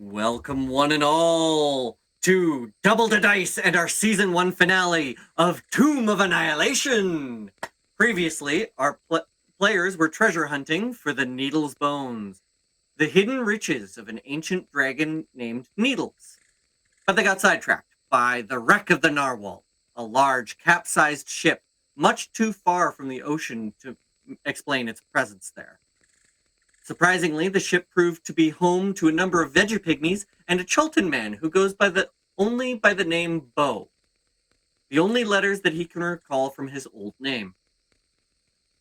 Welcome, one and all, to Double the Dice and our Season 1 finale of Tomb of Annihilation! Previously, our players were treasure hunting for the Needle's Bones, the hidden riches of an ancient dragon named Needles. But they got sidetracked by the wreck of the Narwhal, a large, capsized ship much too far from the ocean to explain its presence there. Surprisingly, the ship proved to be home to a number of veggie-pygmies and a Chultan man who goes only by the name Bo, the only letters that he can recall from his old name.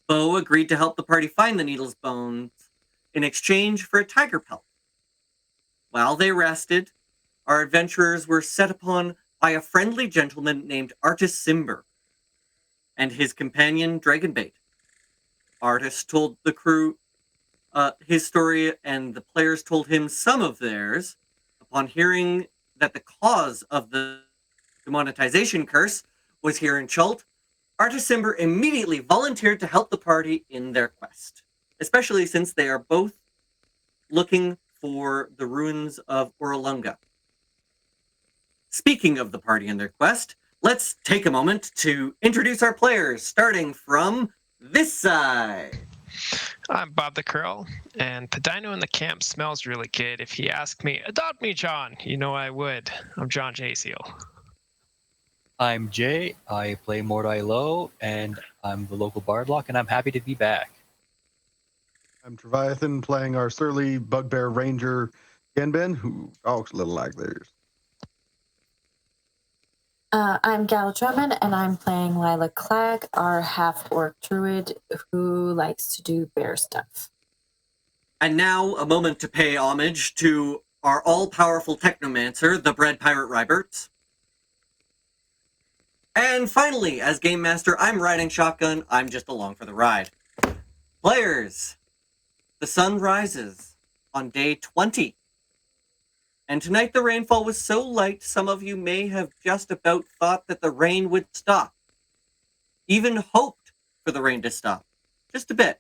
Bo agreed to help the party find the Needle's Bones in exchange for a tiger pelt. While they rested, our adventurers were set upon by a friendly gentleman named Artis Simber and his companion Dragonbait. Artis told the crew his story, and the players told him some of theirs. Upon hearing that the cause of the demonetization curse was here in Chult, Artis Simber immediately volunteered to help the party in their quest, especially since they are both looking for the ruins of Uralunga. Speaking of the party and their quest, let's take a moment to introduce our players, starting from this side. I'm Bob the Curl, and the dino in the camp smells really good. If he asked me, adopt me, John, you know I would. I'm John J. Seal. I'm Jay. I play Mordai Low, and I'm the local Bardlock, and I'm happy to be back. I'm Treviathan, playing our surly bugbear ranger, Genben, who talks a little like this. I'm Gal Drummond, and I'm playing Lila Clag, our half-orc druid who likes to do bear stuff. And now, a moment to pay homage to our all-powerful technomancer, the Bread Pirate Rybert. And finally, as Game Master, I'm riding shotgun. I'm just along for the ride. Players, the sun rises on day 20. And tonight the rainfall was so light, some of you may have just about thought that the rain would stop. Even hoped for the rain to stop. Just a bit.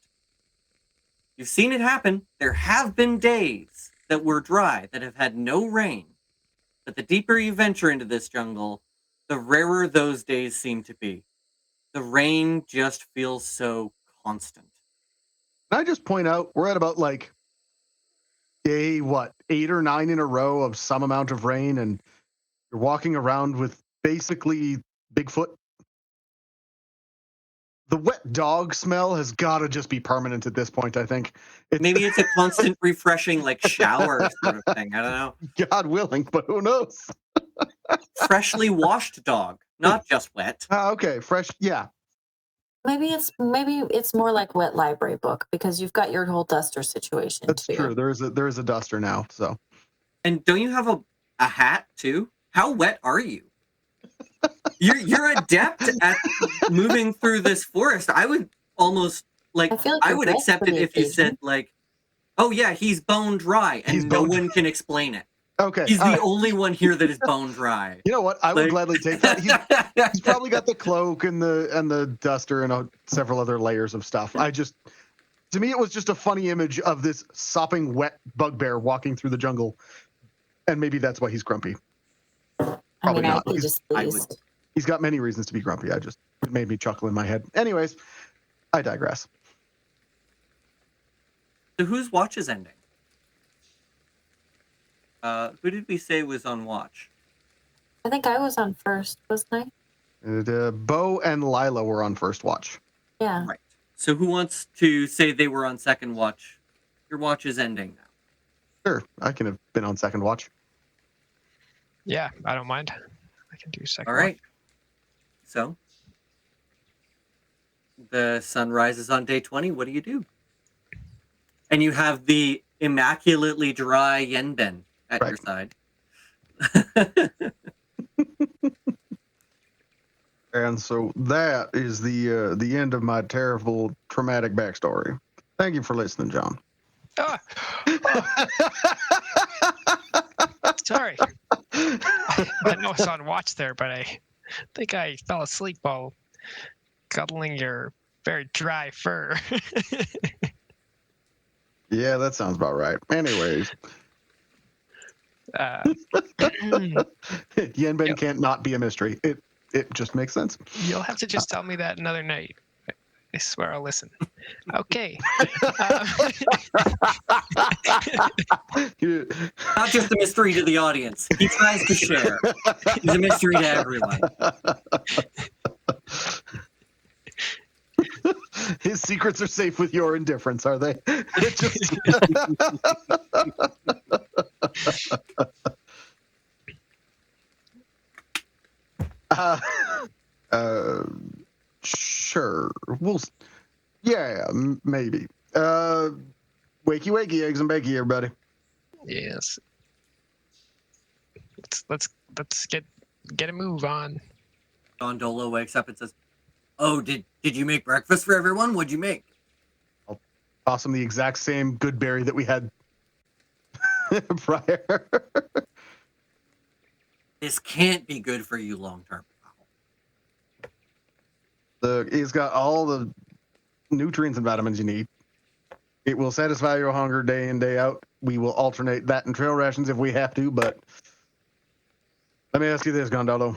You've seen it happen. There have been days that were dry, that have had no rain. But the deeper you venture into this jungle, the rarer those days seem to be. The rain just feels so constant. Can I just point out, we're at about day 8 or 9 in a row of some amount of rain, and you're walking around with basically Bigfoot. The wet dog smell has got to just be permanent at this point, I think. Maybe it's a constant refreshing shower sort of thing. I don't know. God willing, but who knows? Freshly washed dog, not just wet. Okay, fresh, yeah. Maybe it's more like wet library book, because you've got your whole duster situation. That's too. true. There is a duster now. So, and don't you have a hat too? How wet are you? You're adept at moving through this forest. I would almost I would accept it if you said oh yeah, he's bone dry, and no one can explain it. Okay, he's the only one here that is bone dry. You know what? I would gladly take that. He's probably got the cloak and the duster and several other layers of stuff. To me, it was just a funny image of this sopping wet bugbear walking through the jungle, and maybe that's why he's grumpy. Probably not. He's got many reasons to be grumpy. It made me chuckle in my head. Anyways, I digress. So whose watch is ending? Who did we say was on watch? I think I was on first, wasn't I? Bo and Lila were on first watch. Yeah. Right. So who wants to say they were on second watch? Your watch is ending now. Sure, I can have been on second watch. Yeah, I don't mind. I can do second. All right. Watch. So the sun rises on day 20. What do? And you have the immaculately dry Yenben at your side. And so that is the end of my terrible traumatic backstory. Thank you for listening, John. Sorry. I know it's on watch there, but I think I fell asleep while cuddling your very dry fur. Yeah, that sounds about right. Anyways, Yenben can't not be a mystery. It just makes sense. You'll have to just tell me that another night. I swear I'll listen. Okay. Not just a mystery to the audience. He tries to share. He's a mystery to everyone. His secrets are safe with your indifference, are they? It just... Sure. Yeah, maybe. Wakey, wakey, eggs and bakey, everybody. Yes. Let's get a move on. Gondola wakes up and says, "Oh, did you make breakfast for everyone? What'd you make?" I'll toss him the exact same good berry that we had prior. This can't be good for you long term. It's got all the nutrients and vitamins you need. It will satisfy your hunger day in, day out. We will alternate that and trail rations if we have to, but let me ask you this, Gondolo.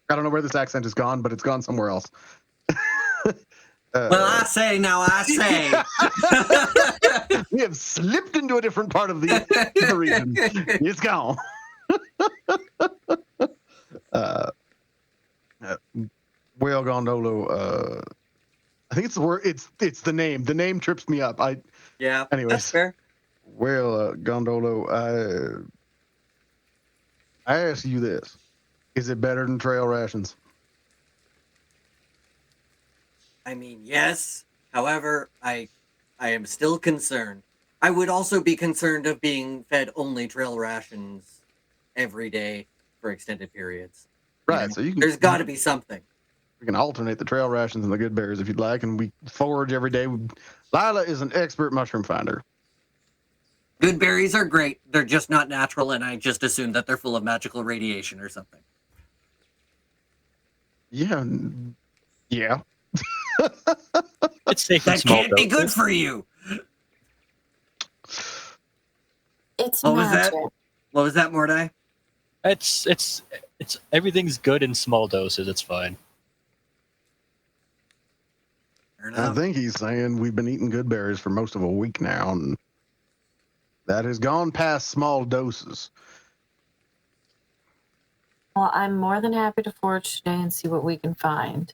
I don't know where this accent has gone, but it's gone somewhere else. Well, I say. We have slipped into a different part of the region. It's gone. Well, Gondolo, I think it's the word. It's the name. The name trips me up. Yeah. Anyways. That's fair. Well, Gondolo, I ask you this: is it better than trail rations? I mean, yes. However, I am still concerned. I would also be concerned of being fed only trail rations every day for extended periods. Right. So there's got to be something. We can alternate the trail rations and the good berries if you'd like, and we forage every day. Lila is an expert mushroom finder. Good berries are great. They're just not natural, and I just assume that they're full of magical radiation or something. Yeah. It's safe in That small can't be doses. good for you. It's What was magic. that? What was that, Mordai? It's everything's good in small doses. It's fine. Fair I enough. think he's saying we've been eating good berries for most of a week now, and that has gone past small doses. Well, I'm more than happy to forage today and see what we can find.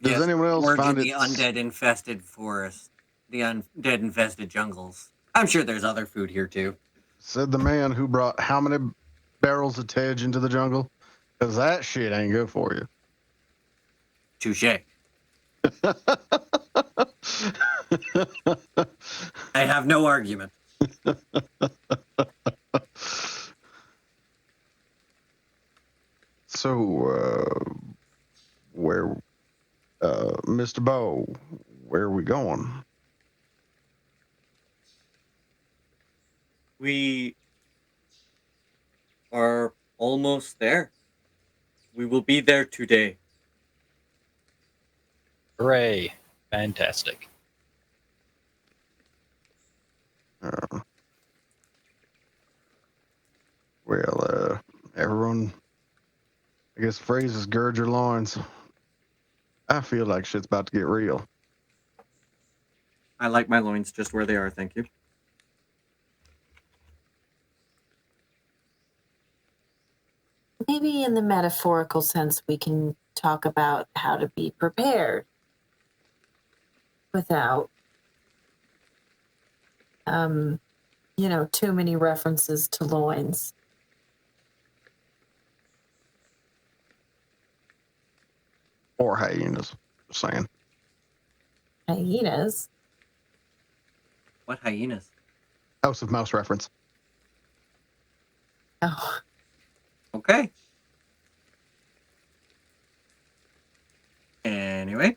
Does anyone else foraging find the it? undead infested forest, the undead infested jungles? I'm sure there's other food here too. Said the man who brought how many barrels of Tej into the jungle? Because that shit ain't good for you. Touche. I have no argument. So, where, Mr. Bow, where are we going? We are almost there. We will be there today. Hooray! Fantastic. Everyone, I guess the phrase is gird your loins. I feel like shit's about to get real. I like my loins just where they are, thank you. Maybe in the metaphorical sense, we can talk about how to be prepared without, too many references to loins. Or hyenas, just saying. Hyenas? What hyenas? House of Mouse reference. Oh, Okay. Anyway.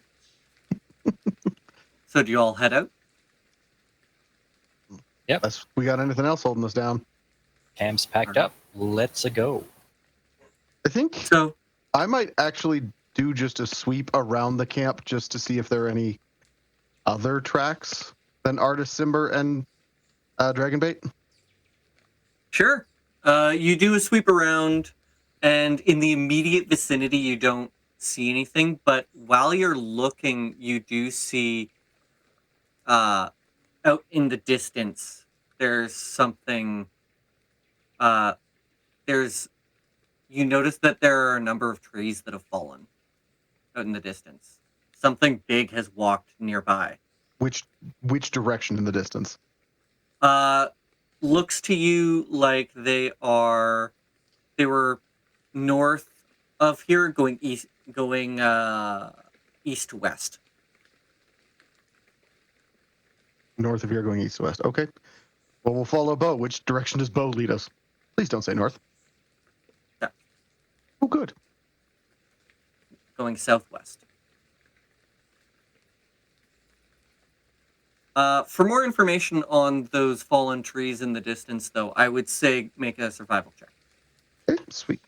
So do you all head out? We got anything else holding us down? Cam's packed up. Let's go. I think So I might actually do just a sweep around the camp just to see if there are any other tracks Then Artist Simber and Dragonbait. Sure. You do a sweep around, and in the immediate vicinity, you don't see anything. But while you're looking, you do see out in the distance, there's something. You notice that there are a number of trees that have fallen out in the distance. Something big has walked nearby. Which direction in the distance? Looks to you like they were north of here, going east to west. North of here, going east to west. Okay. Well, we'll follow Bo. Which direction does Bo lead us? Please don't say north. Yeah. Oh, good. Going southwest. For more information on those fallen trees in the distance, though, I would say make a survival check. Okay, sweet.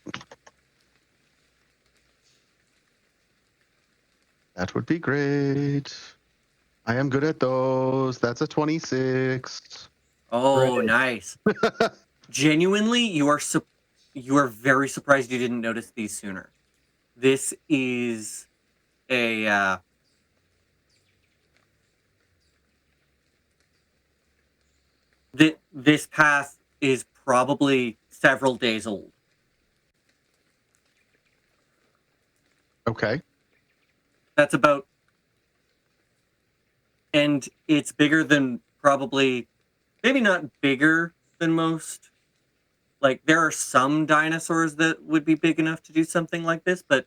That would be great. I am good at those. That's a 26. Oh, Great. nice. Genuinely, you are very surprised you didn't notice these sooner. This is a this path is probably several days old. Okay. That's about, and it's bigger than probably, maybe not bigger than most. Like, there are some dinosaurs that would be big enough to do something like this, but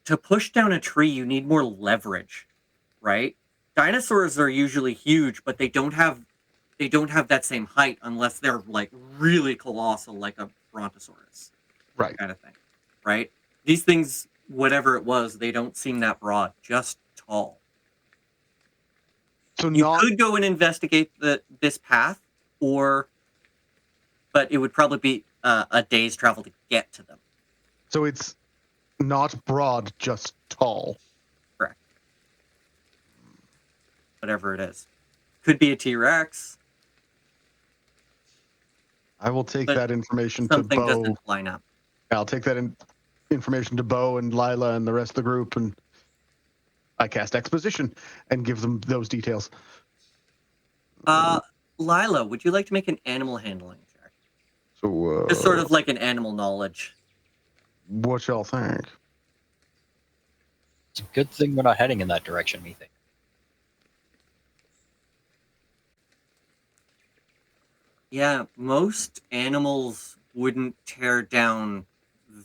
to push down a tree, you need more leverage, right? Dinosaurs are usually huge, but they don't have that same height unless they're like really colossal, like a brontosaurus, Right. kind of thing, right? These things, whatever it was, they don't seem that broad, just tall. So You not could go and investigate this path, but it would probably be a day's travel to get to them. so it's not broad, just tall. Correct. Whatever it is. Could be a T-Rex. I will take But that information to Something Bo. doesn't line up. I'll take that information to Bo and Lila and the rest of the group, and I cast exposition and give them those details. Lila, would you like to make an animal handling check? So, Just sort of like an animal knowledge. what y'all think? It's a good thing we're not heading in that direction, me think. Yeah, most animals wouldn't tear down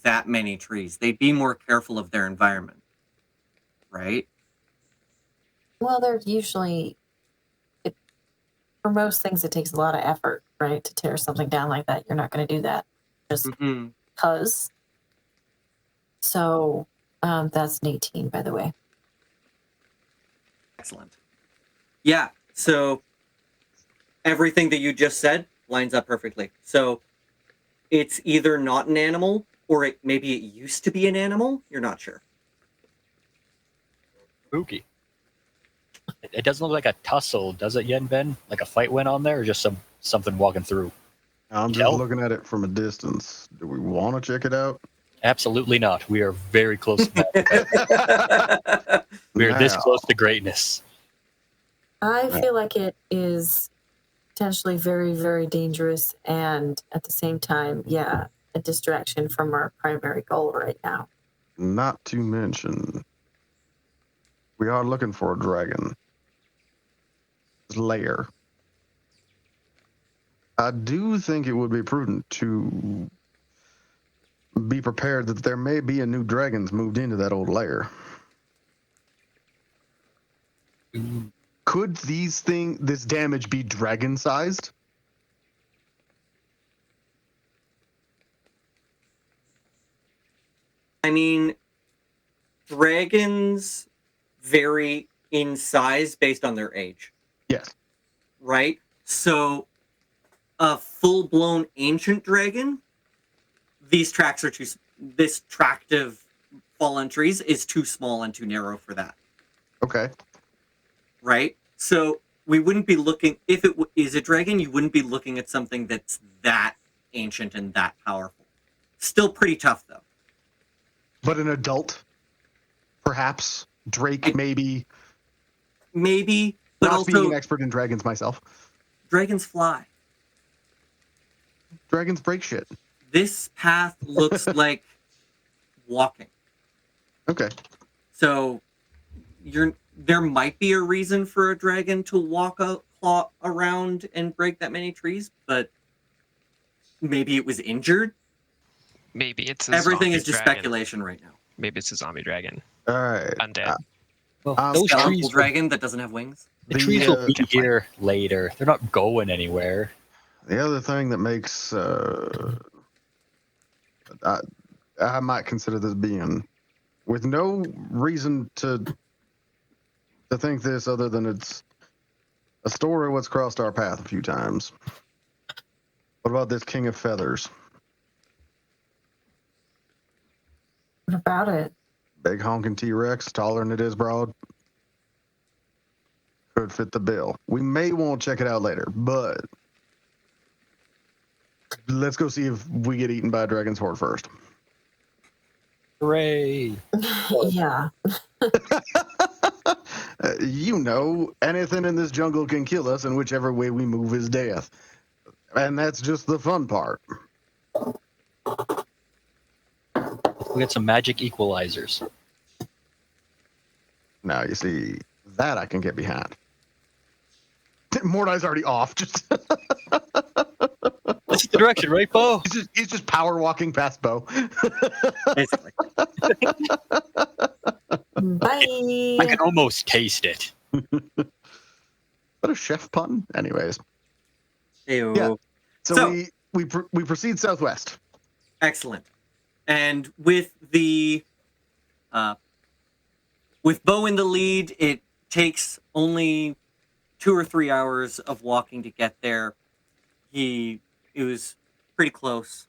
that many trees. They'd be more careful of their environment, right? Well, they're usually, for most things, it takes a lot of effort, right? To tear something down like that. You're not going to do that just Mm-hmm. because. So that's an 18, by the way. Excellent. Yeah, so everything that you just said lines up perfectly. So it's either not an animal or maybe it used to be an animal. You're not sure. Spooky. It doesn't look like a tussle, does it, Yen Ben? Like a fight went on there, or just something walking through? I'm just Tell? looking at it from a distance. Do we want to check it out? Absolutely not. We are very close to that. We're this Now. close to greatness. I feel like it is potentially very, very dangerous and at the same time, yeah, a distraction from our primary goal right now. Not to mention, we are looking for a dragon. Lair. I do think it would be prudent to be prepared that there may be a new dragons moved into that old lair. Could this damage be dragon sized? I mean, dragons vary in size based on their age, Yes. right? So a full-blown ancient dragon, these tracks are this tract of fallen trees is too small and too narrow for that, Okay. right? So we wouldn't be looking, if it is a dragon, you wouldn't be looking at something that's that ancient and that powerful. Still pretty tough, though. But an adult, perhaps. Drake, maybe. Maybe, but Not also being an expert in dragons myself. dragons fly. Dragons break shit. This path looks like walking. Okay. So there might be a reason for a dragon to walk around and break that many trees, but maybe it was injured. Maybe it's a Everything zombie is just dragon. speculation right now. Maybe it's a zombie dragon. All right. Undead. Well, those Skeletal trees, dragon that doesn't have wings. the trees will be can fly. here later. They're not going anywhere. The other thing that makes I might consider this being, with no reason to think this other than it's a story of what's crossed our path a few times. What about this King of Feathers? What about it? Big honking T-Rex, taller than it is broad. Could fit the bill. We may want to check it out later, but let's go see if we get eaten by a dragon's horde first. Hooray! Yeah. You know, anything in this jungle can kill us, and whichever way we move is death. And that's just the fun part. We get some magic equalizers. Now, you see, that I can get behind. Mordai's already off. Just That's the direction, right, Bo? he's just power walking past Bo. Basically. Bye. I can almost taste it. What a chef pun. Anyways, Ew. Yeah. so So- we proceed southwest. Excellent. And with the with Bo in the lead, it takes only 2 or 3 hours of walking to get there. It was pretty close.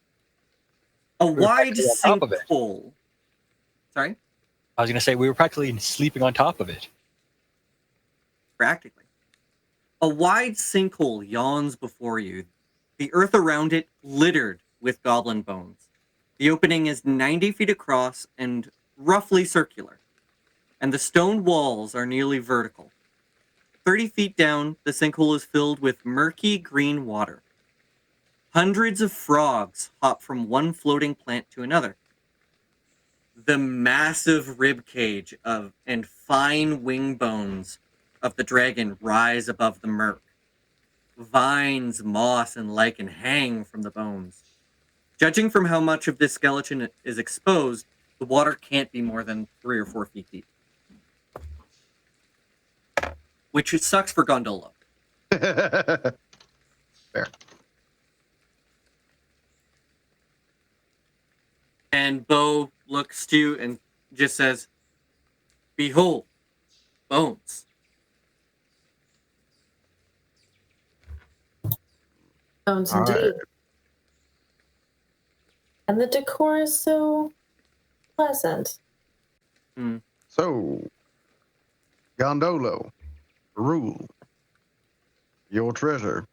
A wide practically on top of it. sinkhole. Sorry? I was going to say we were practically sleeping on top of it. Practically. A wide sinkhole yawns before you, the earth around it littered with goblin bones. The opening is 90 feet across and roughly circular, and the stone walls are nearly vertical. 30 feet down, the sinkhole is filled with murky green water. Hundreds of frogs hop from one floating plant to another. The massive rib cage and fine wing bones of the dragon rise above the murk. Vines, moss, and lichen hang from the bones. Judging from how much of this skeleton is exposed, the water can't be more than 3 or 4 feet deep. Which it sucks for Gondola. Fair. And Bo looks to you and just says, "Behold, bones." Bones All indeed. right. And the decor is so pleasant. So, Gondolo, rule your treasure.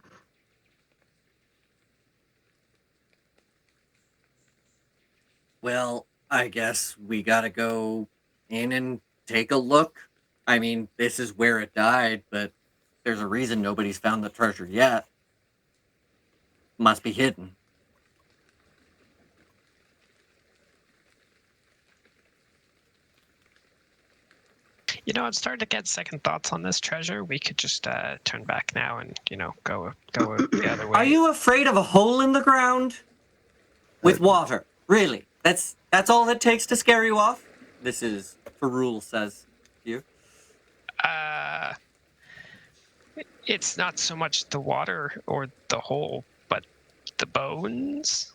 Well, I guess we gotta go in and take a look. I mean, this is where it died, but there's a reason nobody's found the treasure yet. Must be hidden. You know, I'm starting to get second thoughts on this treasure. We could just turn back now and, go the other way. Are you afraid of a hole in the ground? With water. Really? That's all it takes to scare you off? This is Faerun says to you. It's not so much the water or the hole, but the bones.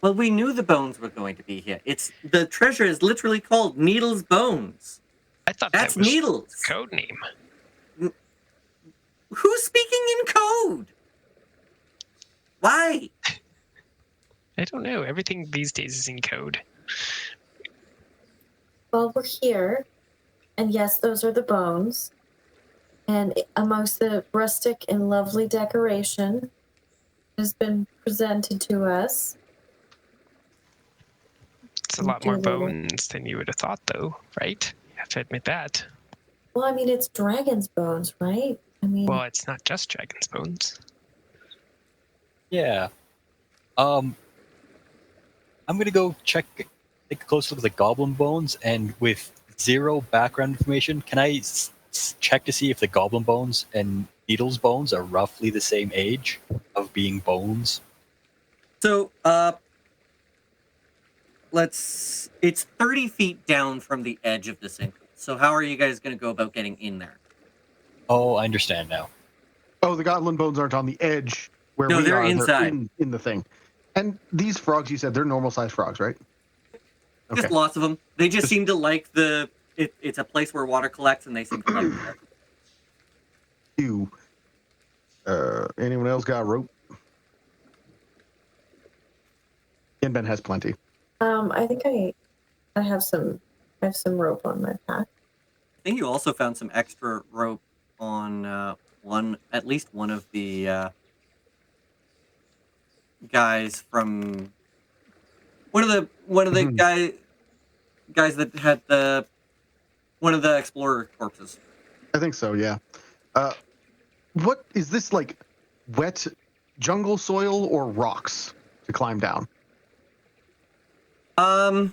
Well, we knew the bones were going to be here. The treasure is literally called Needle's Bones. I thought That's that was Needles. the code name. Who's speaking in code? Why? I don't know. Everything these days is in code. Well, we're here. And yes, those are the bones. And amongst the rustic and lovely decoration has been presented to us. It's a lot more Do the- bones than you would have thought, though, right? You have to admit that. Well, I mean, it's dragon's bones, right? I mean, Well, it's not just dragon's bones. Yeah. I'm gonna go take a close look at the goblin bones, and with 0 background information, can I check to see if the goblin bones and Needle's bones are roughly the same age of being bones? So, it's 30 feet down from the edge of the sinkhole. So how are you guys going to go about getting in there? Oh, I understand now. Oh, the goblin bones aren't on the edge where No, we they're are. inside. They're in the thing. And these frogs, you said, they're normal-sized frogs, right? Okay. Just lots of them. They just seem to like it's a place where water collects, and they seem to like it. You. Anyone else got a rope? Yenben has plenty. I think I have some rope on my pack. I think you also found some extra rope on at least one of the guys from one of the guys that had one of the explorer corpses. I think so, yeah. What is this, like, wet jungle soil or rocks to climb down? Because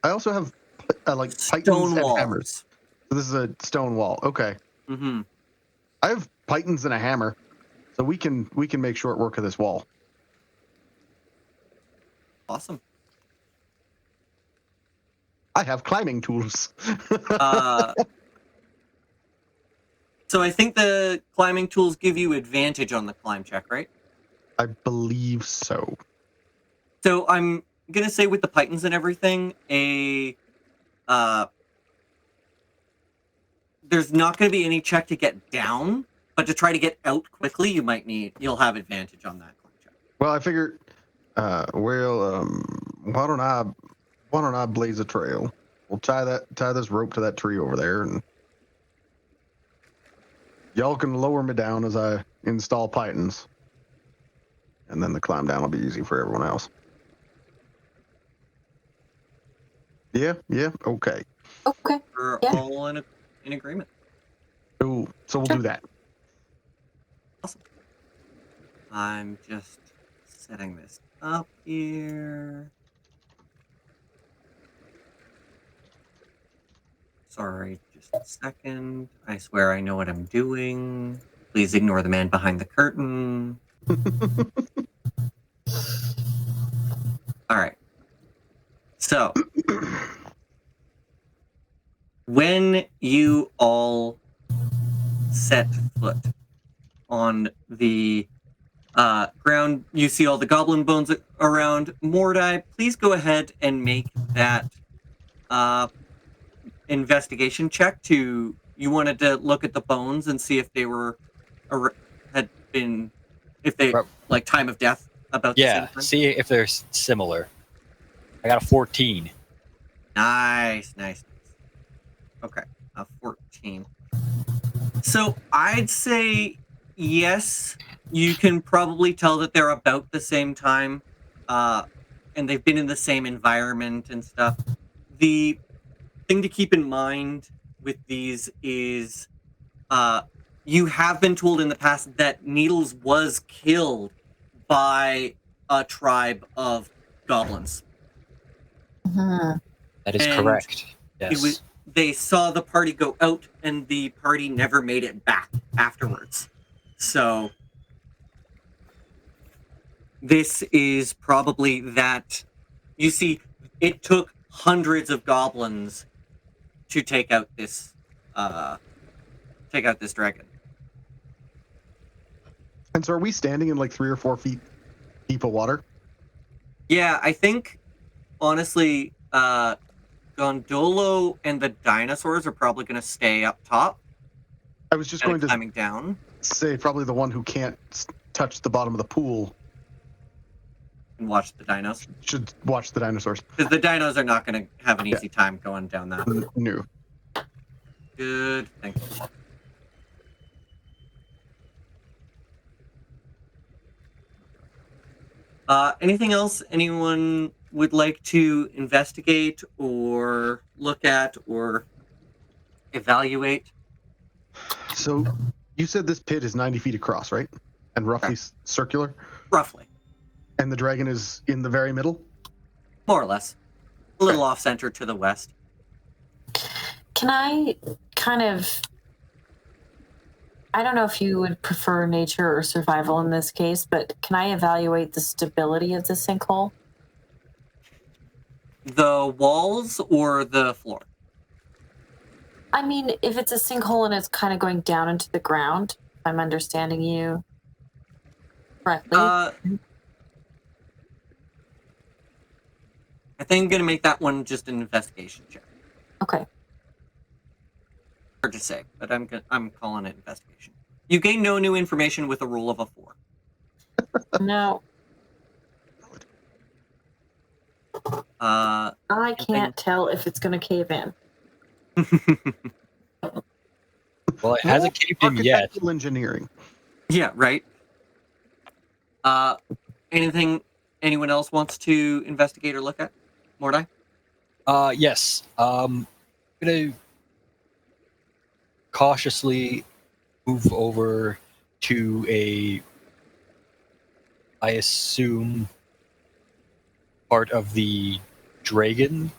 I also have like pythons Stone and walls. hammers. So this is a stone wall. Okay. Mm-hmm. I have pythons and a hammer, so we can make short work of this wall. Awesome. I have climbing tools. So I think the climbing tools give you advantage on the climb check, right? I believe so. So I'm gonna say with the pythons and everything, there's not gonna be any check to get down, but to try to get out quickly, you'll have advantage on that climb check. Well, I figured. Why don't I blaze a trail? We'll tie this rope to that tree over there, and y'all can lower me down as I install pythons, and then the climb down will be easy for everyone else. Yeah, okay. Okay. We're Yeah. all in agreement. So we'll do that. I'm just setting this up here. Sorry, just a second. I swear I know what I'm doing. Please ignore the man behind the curtain. All right. So, when you all set foot on the ground, you see all the goblin bones around. Mordai, please go ahead and make that investigation check. You wanted to look at the bones and see if they like time of death about the same Yeah, time. see if they're similar. I got a 14. Nice. Okay, a 14. So I'd say yes, you can probably tell that they're about the same time, and they've been in the same environment and stuff. The thing to keep in mind with these is you have been told in the past that Needles was killed by a tribe of goblins. Mhm. That is And correct. Yes. They saw the party go out, and the party never made it back afterwards. So this is probably that. You see, it took hundreds of goblins to take out this dragon. And so are we standing in like 3 or 4 feet deep of water? Yeah, I think honestly, Gondolo and the dinosaurs are probably going to stay up top. I was just going to climbing down say probably the one who can't touch the bottom of the pool and watch the dinos, should watch the dinosaurs. because the dinos are not going to have an easy time going down that. No. Good. Thank you. Anything else anyone would like to investigate or look at or evaluate? So you said this pit is 90 feet across, right? And roughly circular? Roughly. And the dragon is in the very middle? More or less. A little off-center to the west. Can I kind of... I don't know if you would prefer nature or survival in this case, but can I evaluate the stability of the sinkhole? The walls or the floor? I mean, if it's a sinkhole and it's kind of going down into the ground, if I'm understanding you correctly. I think I'm going to make that one just an investigation check. Okay. Hard to say, but I'm calling it investigation. You gain no new information with a roll of a 4. No, Uh, I can't tell if it's going to cave in. Well, it hasn't caved in yet. Architectural engineering. yeah, right. Anything anyone else wants to investigate or look at? Mordai? Yes. I'm gonna cautiously move over to I assume, part of the dragon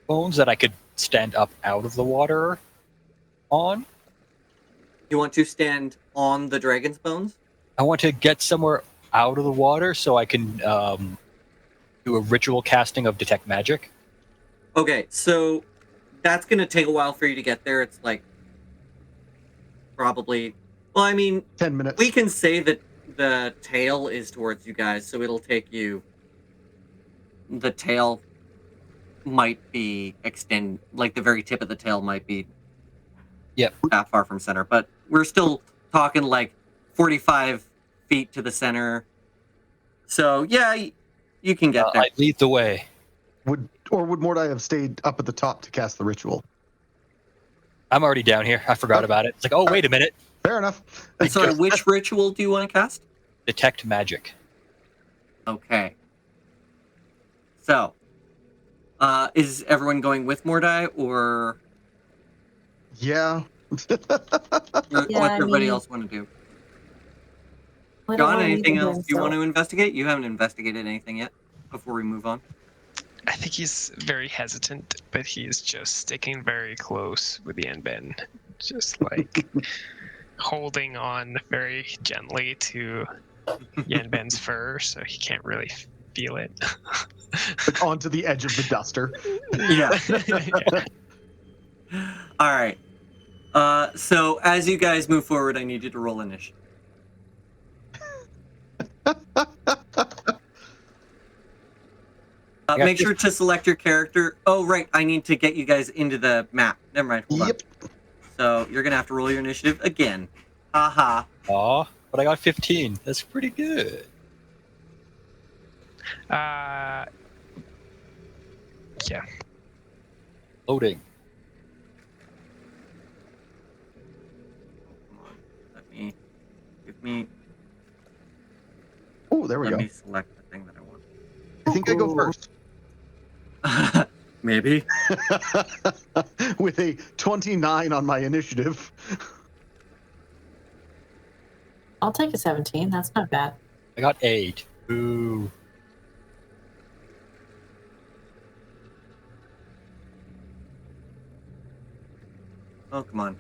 bones that I could stand up out of the water on. You want to stand on the dragon's bones? I want to get somewhere out of the water so I can do a ritual casting of detect magic. Okay, so that's going to take a while for you to get there. It's like probably... Well, I mean, 10 minutes. we can say that the tail is towards you guys, so it'll take you... The tail might be like the very tip of the tail might be that far from center, but we're still talking like 45 feet to the center. So, yeah, you can get there. I lead the way. Would Mordai have stayed up at the top to cast the ritual? I'm already down here. I forgot about it. It's like, oh, wait a minute. Fair enough. So, which ritual do you want to cast? Detect magic. Okay. So, is everyone going with Mordai, or Yeah. what's Yeah, I everybody mean- else want to do? I don't John, want anything anything else you so- want to investigate? You haven't investigated anything yet before we move on. I think he's very hesitant, but he's just sticking very close with Yanben. Just like holding on very gently to Yanben's fur so he can't really feel it. Like onto the edge of the duster. Yeah. All right. So as you guys move forward, I need you to roll initiative. Make sure to select your character. Oh, right. I need to get you guys into the map. Never mind. Hold on. Yep. So you're going to have to roll your initiative again. Haha. Aw, but I got 15. That's pretty good. Yeah. Loading. Come on. Give me, Oh, there we let go. me select the thing that I want. I think I go first. Maybe. With a 29 on my initiative. I'll take a 17. That's not bad. I got 8. Ooh. Oh, come on.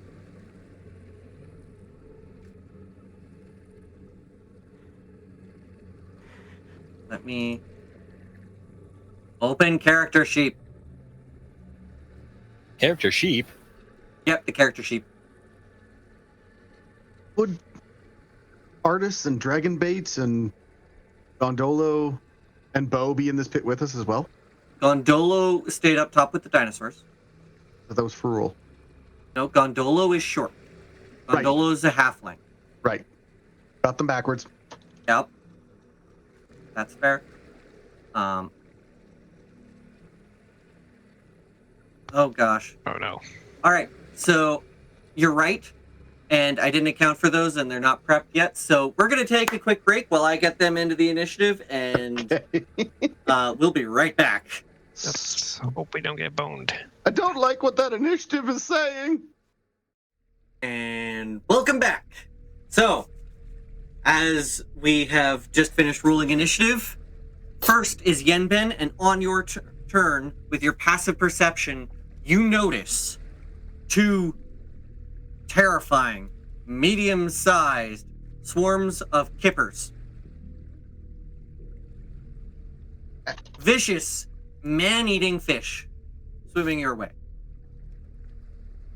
Let me open character sheet. Character sheep? Yep, the character sheet. Would artists and dragon baits and Gondolo and Bo be in this pit with us as well? Gondolo stayed up top with the dinosaurs. That was for rule. No, Gondolo is short. Right. Gondolo is a halfling. Right. Got them backwards. Yep. That's fair. Oh gosh. Oh no. All right. So you're right. And I didn't account for those, and they're not prepped yet. So we're going to take a quick break while I get them into the initiative, and we'll be right back. Let's hope we don't get boned. I don't like what that initiative is saying. And welcome back. So, as we have just finished ruling initiative, first is Yenben, and on your turn, with your passive perception, you notice 2 terrifying, medium-sized swarms of kippers. Vicious, man-eating fish swimming your way.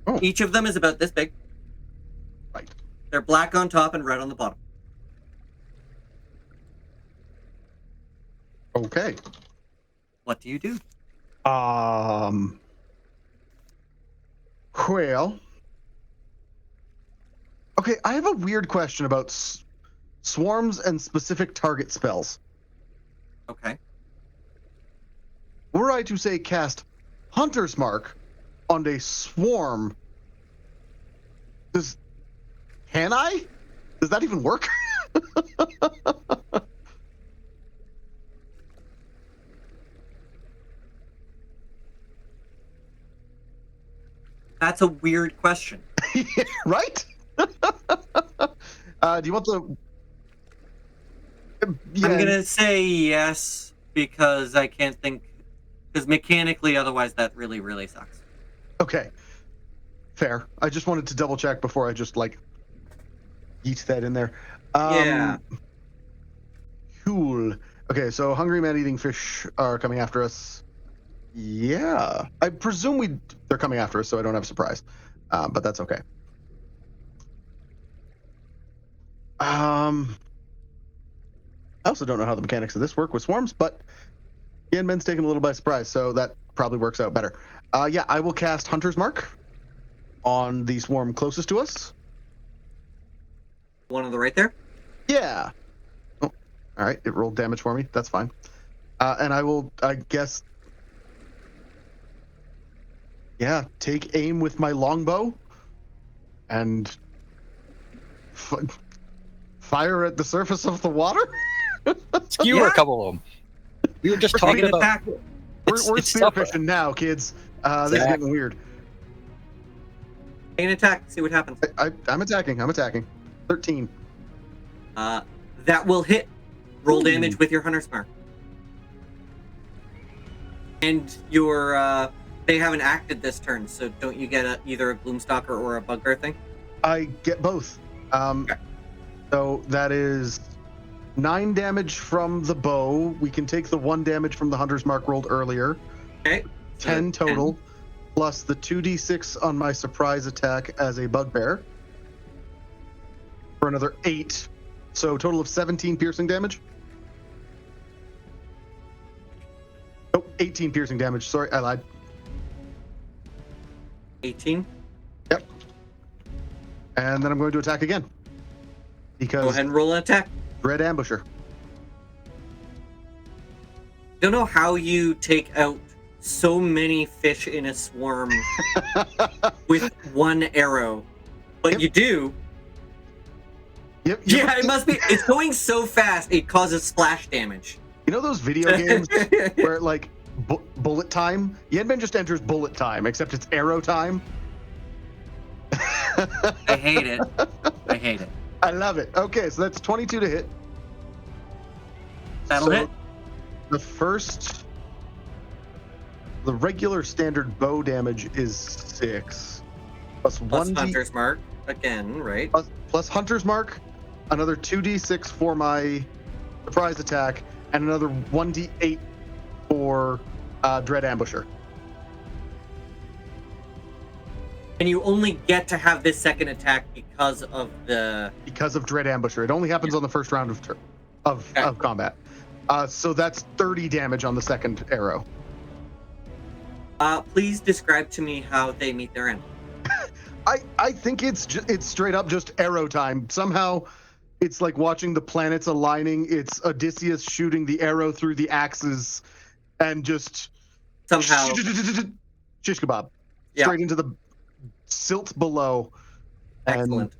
Oh. Each of them is about this big. Right. They're black on top and red on the bottom. Okay. What do you do? Well. Okay, I have a weird question about swarms and specific target spells. Okay. Were I to say cast Hunter's Mark on a swarm, can I? Does that even work? That's a weird question. Right? Do you want the... Yeah. I'm gonna say yes because I can't think, because mechanically otherwise that really, really sucks. Okay. Fair. I just wanted to double check before I just like yeet that in there. Yeah. Cool. Okay, so hungry man-eating fish are coming after us. Yeah. I presume they're coming after us, so I don't have a surprise. But that's okay. I also don't know how the mechanics of this work with swarms, but Yenben's taken a little by surprise, so that probably works out better. Yeah, I will cast Hunter's Mark on the swarm closest to us. One on the right there? Yeah. Oh, all right, it rolled damage for me. That's fine. And I will, I guess, yeah, take aim with my longbow and fire at the surface of the water. Skewer a couple of them. We were just Take talking an about. attack. We're It's tough. spearfishing now, kids. This is getting weird. Take an attack. See what happens. I'm attacking. 13. That will hit. Roll damage with your Hunter's Mark. And your they haven't acted this turn, so don't you get either a Gloomstalker or a Bugbear thing? I get both. Okay. So that is 9 damage from the bow. We can take the 1 damage from the Hunter's Mark rolled earlier. Okay. 10 total, plus the 2d6 on my surprise attack as a bugbear for another 8. So total of 17 piercing damage. Oh, 18 piercing damage. Sorry, I lied. 18. Yep. And then I'm going to attack again. Because Go ahead and roll an attack. Dread Ambusher. Don't know how you take out so many fish in a swarm with 1 arrow, but Yep. you do. Yep. Yeah, it must be. It's going so fast, it causes splash damage. You know those video games where like bullet time? Yenben just enters bullet time, except it's arrow time. I hate it. I hate it. I love it. Okay, so that's 22 to hit. That'll So hit. The regular standard bow damage is 6. Plus Plus 1d Hunter's Mark again, right? plus Hunter's Mark, another 2d6 for my surprise attack, and another 1d8 for Dread Ambusher. And you only get to have this second attack because of Because of Dread Ambusher. It only happens on the first round of combat. So that's 30 damage on the second arrow. Please describe to me how they meet their end. I think it's straight up just arrow time. Somehow it's like watching the planets aligning. It's Odysseus shooting the arrow through the axes and just Somehow. shish kebab Yeah. straight into the silt below. Excellent.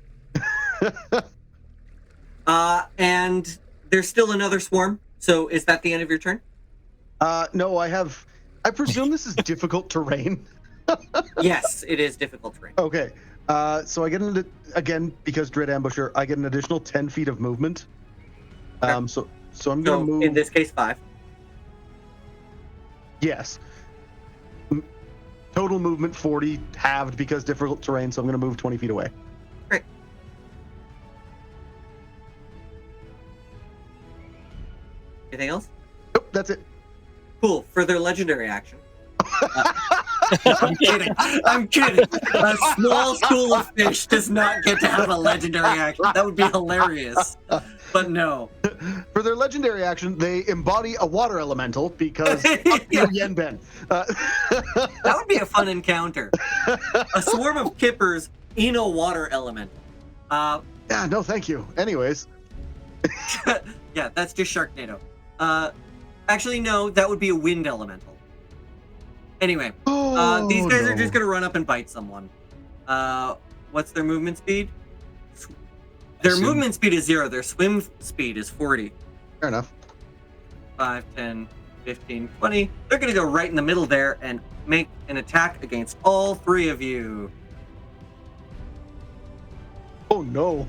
And there's still another swarm. So is that the end of your turn? No, I presume this is difficult terrain. Yes, it is difficult terrain. Okay. So I get again, because Dread Ambusher, I get an additional 10 feet of movement. So I'm going to move. In this case, 5. Yes. Total movement 40, halved because difficult terrain, so I'm going to move 20 feet away. Great. Anything else? Nope, that's it. Cool. For their legendary action. I'm kidding. I'm kidding. A small school of fish does not get to have a legendary action. That would be hilarious. But no. For their legendary action, they embody a water elemental because Yeah. Yenben. That would be a fun encounter. A swarm of kippers in a water element. Yeah, no, thank you. Anyways. Yeah, that's just Sharknado. Actually, no, that would be a wind elemental. Anyway, these guys are just gonna run up and bite someone. What's their movement speed? Their movement speed is 0. Their swim speed is 40. Fair enough. 5, 10, 15, 20. They're gonna go right in the middle there and make an attack against all 3 of you. Oh no.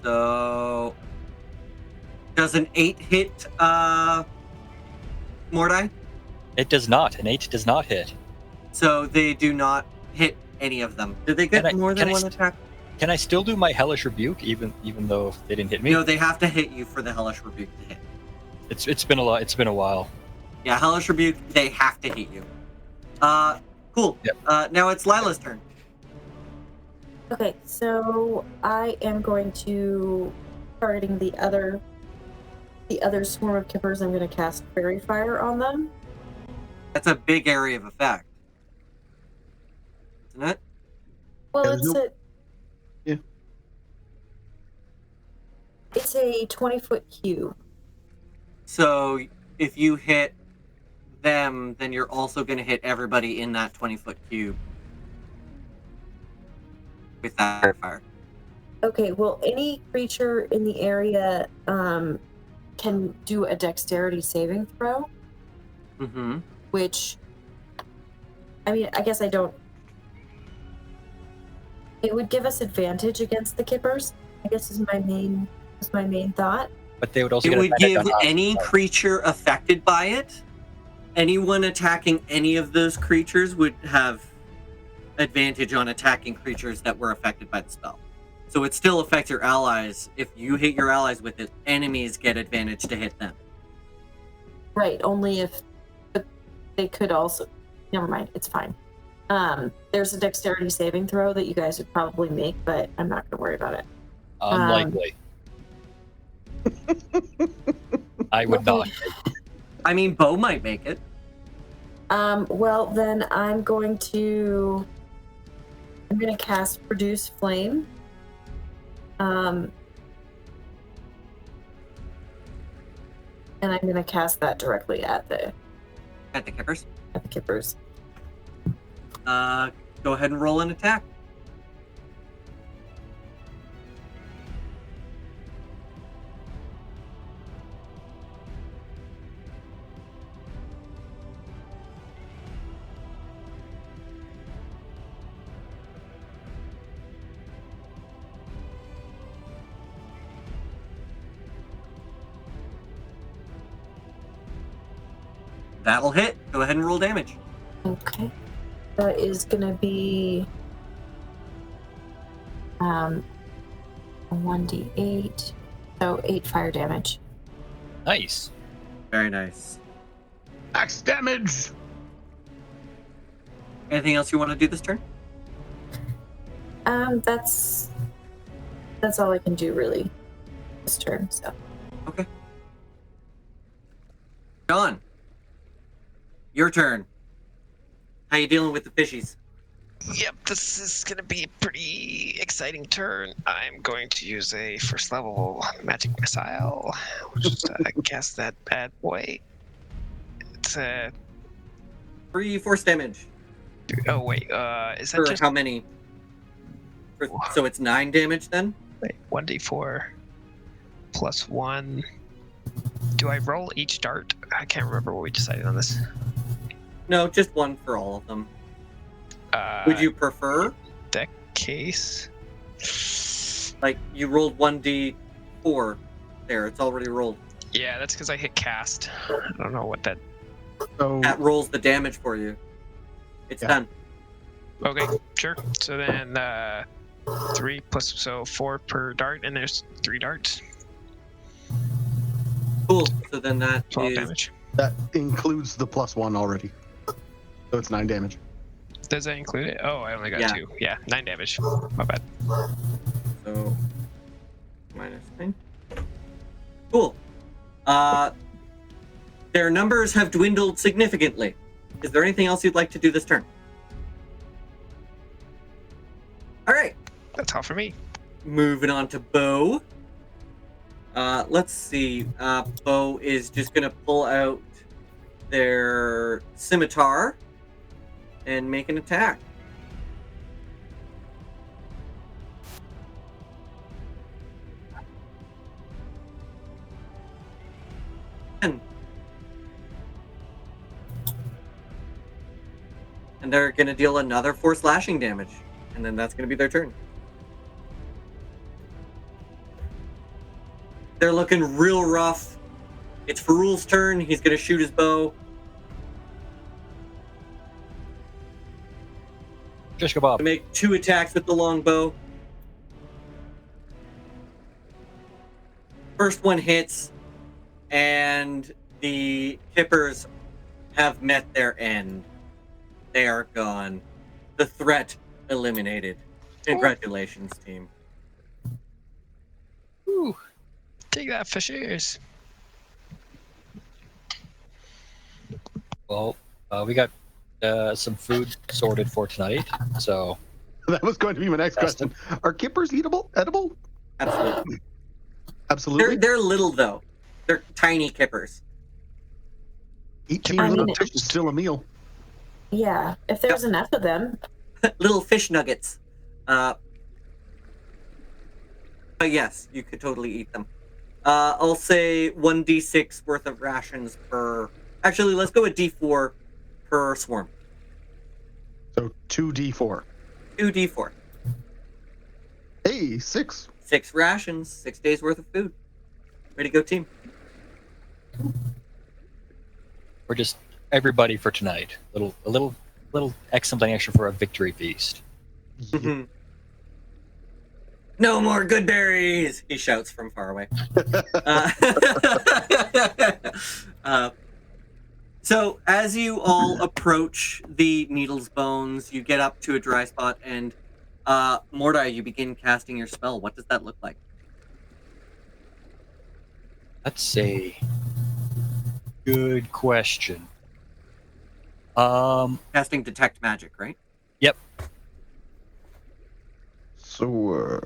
So, does an 8 hit Mordai? It does not. An 8 does not hit. So they do not hit any of them. Did they get more than one attack? Can I still do my Hellish Rebuke even though they didn't hit me? No, they have to hit you for the Hellish Rebuke to hit. It's been a lot. It's been a while. Yeah, Hellish Rebuke, they have to hit you. Cool. Yep. Now it's Lila's turn. Okay, so I am going to targeting the other swarm of kippers. I'm going to cast Fairy Fire on them. That's a big area of effect, isn't it? Well, Yeah, it's a 20-foot cube. So if you hit them, then you're also going to hit everybody in that 20-foot cube with that Fairy Fire. Okay, well, any creature in the area can do a dexterity saving throw, Mm-hmm. which, I mean, I guess I don't. It would give us advantage against the kippers, I guess is my main thought. But they would also It get would advantage give on any creature affected by it, anyone attacking any of those creatures would have advantage on attacking creatures that were affected by the spell. So it still affects your allies. If you hit your allies with it, enemies get advantage to hit them. Right, only if, but they could also, never mind, it's fine. There's a dexterity saving throw that you guys would probably make, but I'm not going to worry about it. Unlikely. I would not. I mean, Bo might make it. Well, then I'm going to cast Produce Flame. And I'm going to cast that directly at the Kippers. kippers. Go ahead and roll an attack. That'll hit. Go ahead and roll damage. Okay. That is going to be a 1d8. So 8 fire damage. Nice. Very nice. Max damage. Anything else you want to do this turn? That's all I can do really this turn. So Okay. John, your turn. How you dealing with the fishies? Yep, this is going to be a pretty exciting turn. I'm going to use a first level magic missile. Just cast that bad boy. It's 3 force damage. Oh wait, is that For just how many? So it's 9 damage then? 1d4 plus 1? Do I roll each dart? I can't remember what we decided on this. No, just 1 for all of them. Would you prefer? That case? Like, you rolled 1d4 there. It's already rolled. Yeah, that's because I hit cast. I don't know what that... So That rolls the damage for you. It's Yeah. done. Okay, sure. So then 3 plus, so 4 per dart, and there's 3 darts. Cool. So then that 12 is... damage. that includes the +1 already. So it's 9 damage. Does that include it? Oh, I only got Yeah. 2. Yeah, 9 damage. My bad. So... -9. Cool. Their numbers have dwindled significantly. Is there anything else you'd like to do this turn? All right. That's all for me. Moving on to Bo. Let's see. Bo is just gonna pull out their scimitar and make an attack. And they're gonna deal another 4 slashing damage, and then that's gonna be their turn. They're looking real rough. It's Faerun's turn. He's gonna shoot his bow. Shish kebab. To make 2 attacks with the longbow. First one hits, and the Kippers have met their end. They are gone. The threat eliminated. Congratulations, team. Whew. Take that, fishers. Well, we got some food sorted for tonight, so That was going to be my next question. Are kippers edible? Absolutely. Absolutely. They're little though. They're tiny Kippers. Eating I little mean, fish is still a meal. Yeah, if there's enough of them. Little fish nuggets. But yes, you could totally eat them. I'll say 1d6 worth of rations per... Actually, let's go with d4 per swarm. So 2d4. 2d4. Hey, 6. 6 rations, 6 days worth of food. Way to go, team. we're just everybody for tonight. A little something extra for a victory feast. Mhm. No more good berries! He shouts from far away. So as you all approach the Needle's Bones, you get up to a dry spot, and Mordai, you begin casting your spell. What does that look like? That's a good question. Casting Detect Magic, right? Yep. So,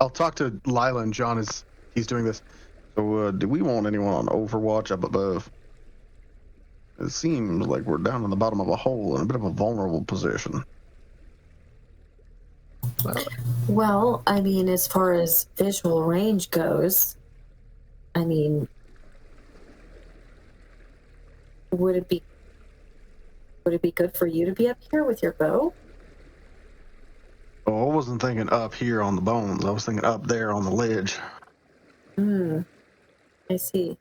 I'll talk to Lila and John as he's doing this. So, do we want anyone on Overwatch up above? It seems like we're down in the bottom of a hole in a bit of a vulnerable position. Well, I mean, as far as visual range goes, I mean, would it be good for you to be up here with your bow? Oh, I wasn't thinking up here on the bones. I was thinking up there on the ledge. I see.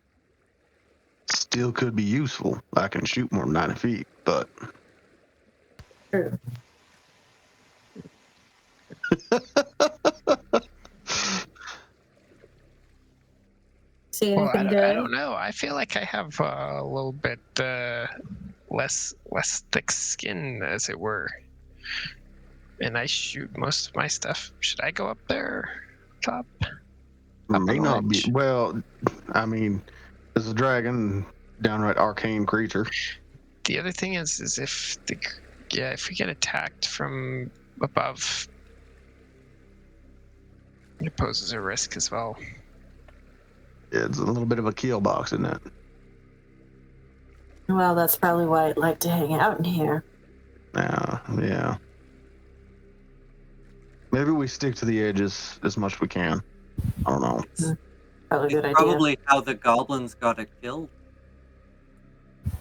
Still could be useful. I can shoot more than 90 feet, but True. See Well, anything I good? don't know. I feel like I have a little bit less thick skin, as it were. And I shoot most of my stuff. Should I go up there? Top? may on not be. ledge. Well, I mean, it's a dragon, downright arcane creature. The other thing is if we get attacked from above, it poses a risk as well. It's a little bit of a kill box, isn't it? Well, that's probably why I'd like to hang out in here. Yeah. Maybe we stick to the edges as much as we can. I don't know. Probably a good idea. Probably how the goblins got it killed,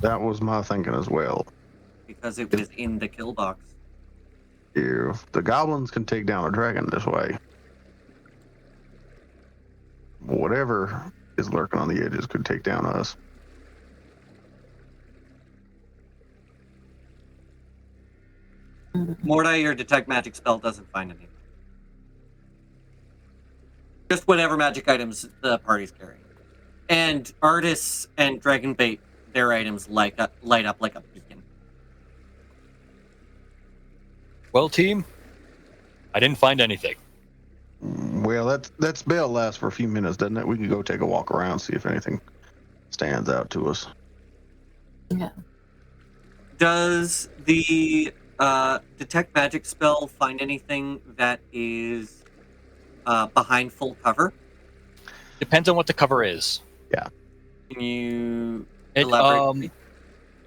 That was my thinking as well. because it was in the kill box. Ew. The goblins can take down a dragon this way. Whatever is lurking on the edges could take down us. Mordai, your detect magic spell doesn't find anything. Just whatever magic items the party's carrying. And artists and Dragonbait, their items light up like a beacon. Well, team, I didn't find anything. Well, that spell lasts for a few minutes, doesn't it? We can go take a walk around, see if anything stands out to us. Yeah. Does the detect magic spell find anything that is behind full cover? Depends on what the cover is. Can you It elaborate?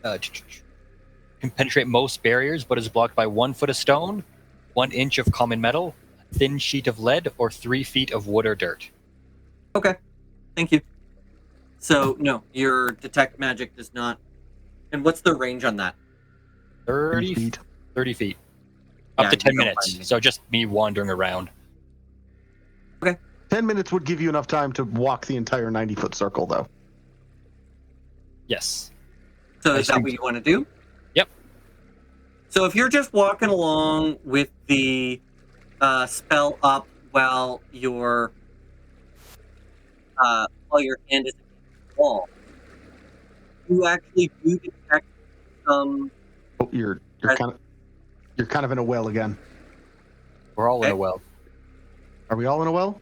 can penetrate most barriers, but is blocked by 1 foot of stone, 1 inch of common metal, a thin sheet of lead, or 3 feet of wood or dirt. Okay, thank you. So, no, your detect magic does not. And what's the range on that? 30 feet. 30 feet. Yeah, Up to you 10 don't find minutes. anything. So just me wandering around. 10 minutes would give you enough time to walk the entire 90-foot circle, though. Yes. So I is that think what you want to do? Yep. So if you're just walking along with the spell up while your hand is against the wall, you actually do detect some. Oh, you're kind of in a well again. We're all in Okay. a well. Are we all in a well?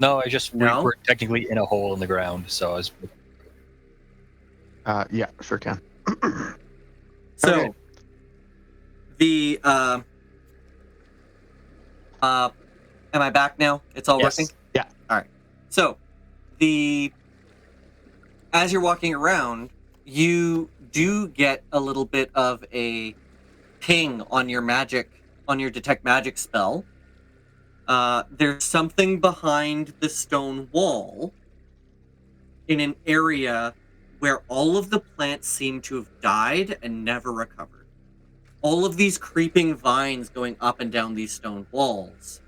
No, No? we're technically in a hole in the ground. So I was, Yeah, sure can. So Okay. the am I back now? It's all Yes. working? Yeah. All right. So as you're walking around, you do get a little bit of a ping on your detect magic spell. There's something behind the stone wall in an area where all of the plants seem to have died and never recovered. All of these creeping vines going up and down these stone walls.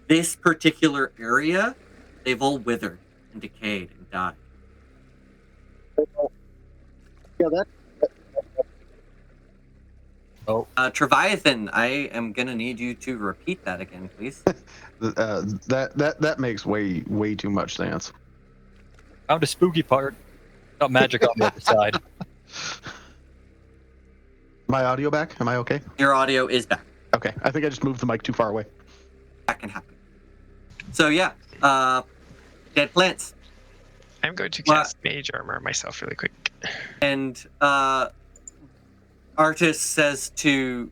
This particular area, they've all withered and decayed and died. Yeah, that. Treviathan, I am gonna need you to repeat that again, please. That makes way too much sense. found a spooky part. Got magic on the other side. My audio back? Am I okay? Your audio is back. Okay. I think I just moved the mic too far away. That can happen. So yeah, dead plants. I'm going to What? cast mage armor myself really quick. And Artis says to you,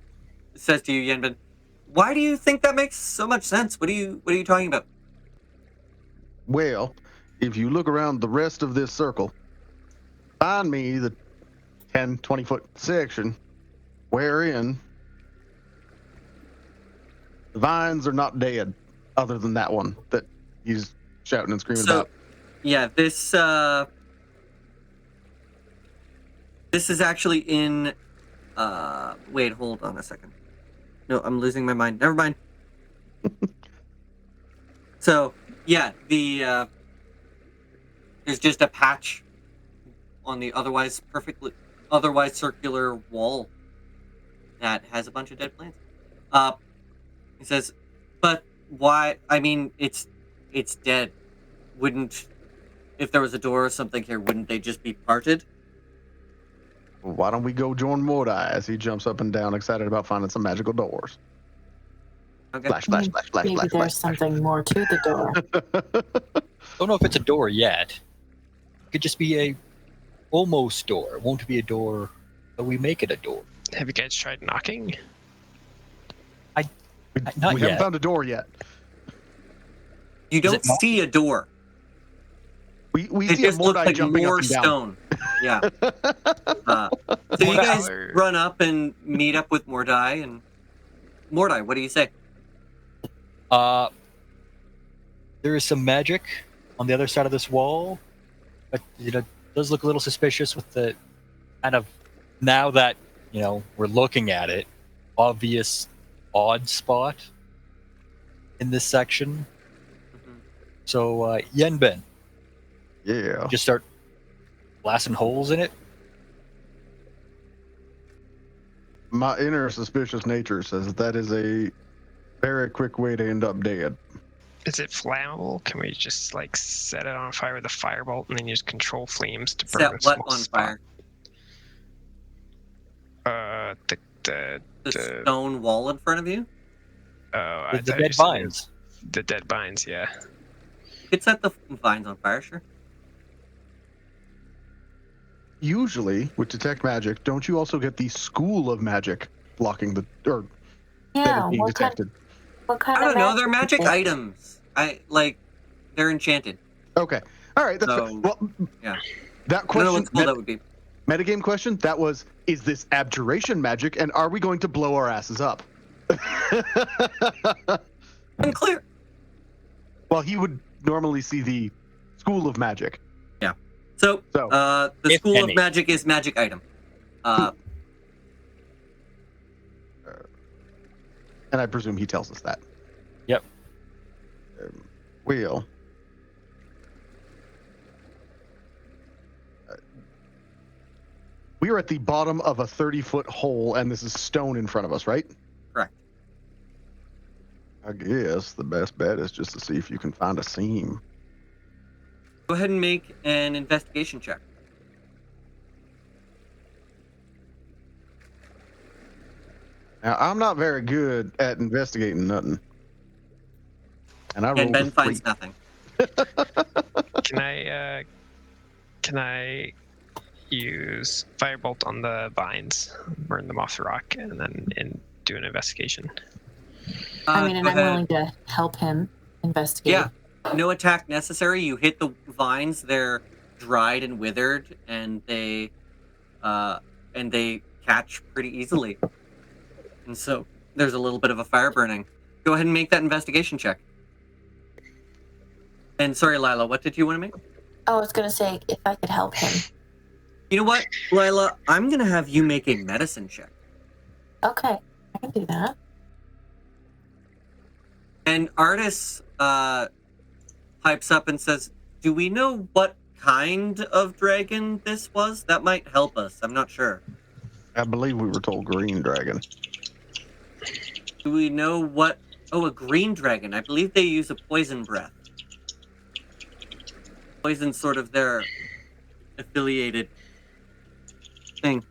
Yenbin, why do you think that makes so much sense? What are you talking about? Well, if you look around the rest of this circle, find me the 10, 20-foot section wherein the vines are not dead, other than that one that he's shouting and screaming So, about. yeah, this is actually in. Wait, hold on a second. No, I'm losing my mind. Never mind. So, yeah, there's just a patch on the otherwise circular wall that has a bunch of dead plants. He says, but why? I mean, it's dead. Wouldn't, if there was a door or something here, wouldn't they just be parted? Why don't we go join Mordai as he jumps up and down, excited about finding some magical doors? Okay. Flash, flash, flash, flash, Maybe flash, there's flash. something more to the door. Don't know if it's a door yet. It could just be a almost door. It won't be a door, but we make it a door. Have you guys tried knocking? Not we yet. haven't found a door yet. You Is don't it not- see a door. We It see a just looks Mordai like jumping up more and down. stone. Yeah. So you guys Color? run up and meet up with Mordai, and Mordai, what do you say? There is some magic on the other side of this wall, but it does look a little suspicious with the kind of, now that we're looking at it, obvious odd spot in this section. Mhm. So Yenben, Yeah. just start blasting holes in it. My inner suspicious nature says that is a very quick way to end up dead. Is it flammable? Can we just like set it on fire with a firebolt and then use control flames to burn Set a what small on spot? fire? The The stone wall in front of you? oh, The I thought you dead said vines. the dead vines, yeah. You could set the vines on fire, sure. Usually, with detect magic, don't you also get the school of magic blocking the that Yeah, is being what kind, detected? what kind I of don't know, they're magic magic is it? items. They're enchanted. Okay, all right. That's So, well. yeah. That I don't know question, what school that would be. metagame question. That was: is this abjuration magic, and are we going to blow our asses up? Unclear. Well, he would normally see the school of magic. So, So, the if school any. of magic is magic item. and I presume he tells us that. Yep. Wheel. We are at the bottom of a 30-foot hole, and this is stone in front of us, right? Correct. I guess the best bet is just to see if you can find a seam. Go ahead and make an investigation check. Now, I'm not very good at investigating nothing. And I And rolled Ben a finds 3. nothing. Can I use firebolt on the vines, burn them off the rock, and then do an investigation? I mean, and Go I'm ahead. willing to help him investigate. Yeah. No attack necessary. You hit the vines, they're dried and withered, and they catch pretty easily. And so there's a little bit of a fire burning. Go ahead and make that investigation check. And sorry, Lila, what did you want to make? Oh, I was going to say if I could help him. You know what, Lila? I'm going to have you make a medicine check. Okay, I can do that. And Artis pipes up and says, do we know what kind of dragon this was? That might help us. I'm not sure. I believe we were told green dragon. Do we know what... Oh, a green dragon. I believe they use a poison breath. Poison's sort of their affiliated thing.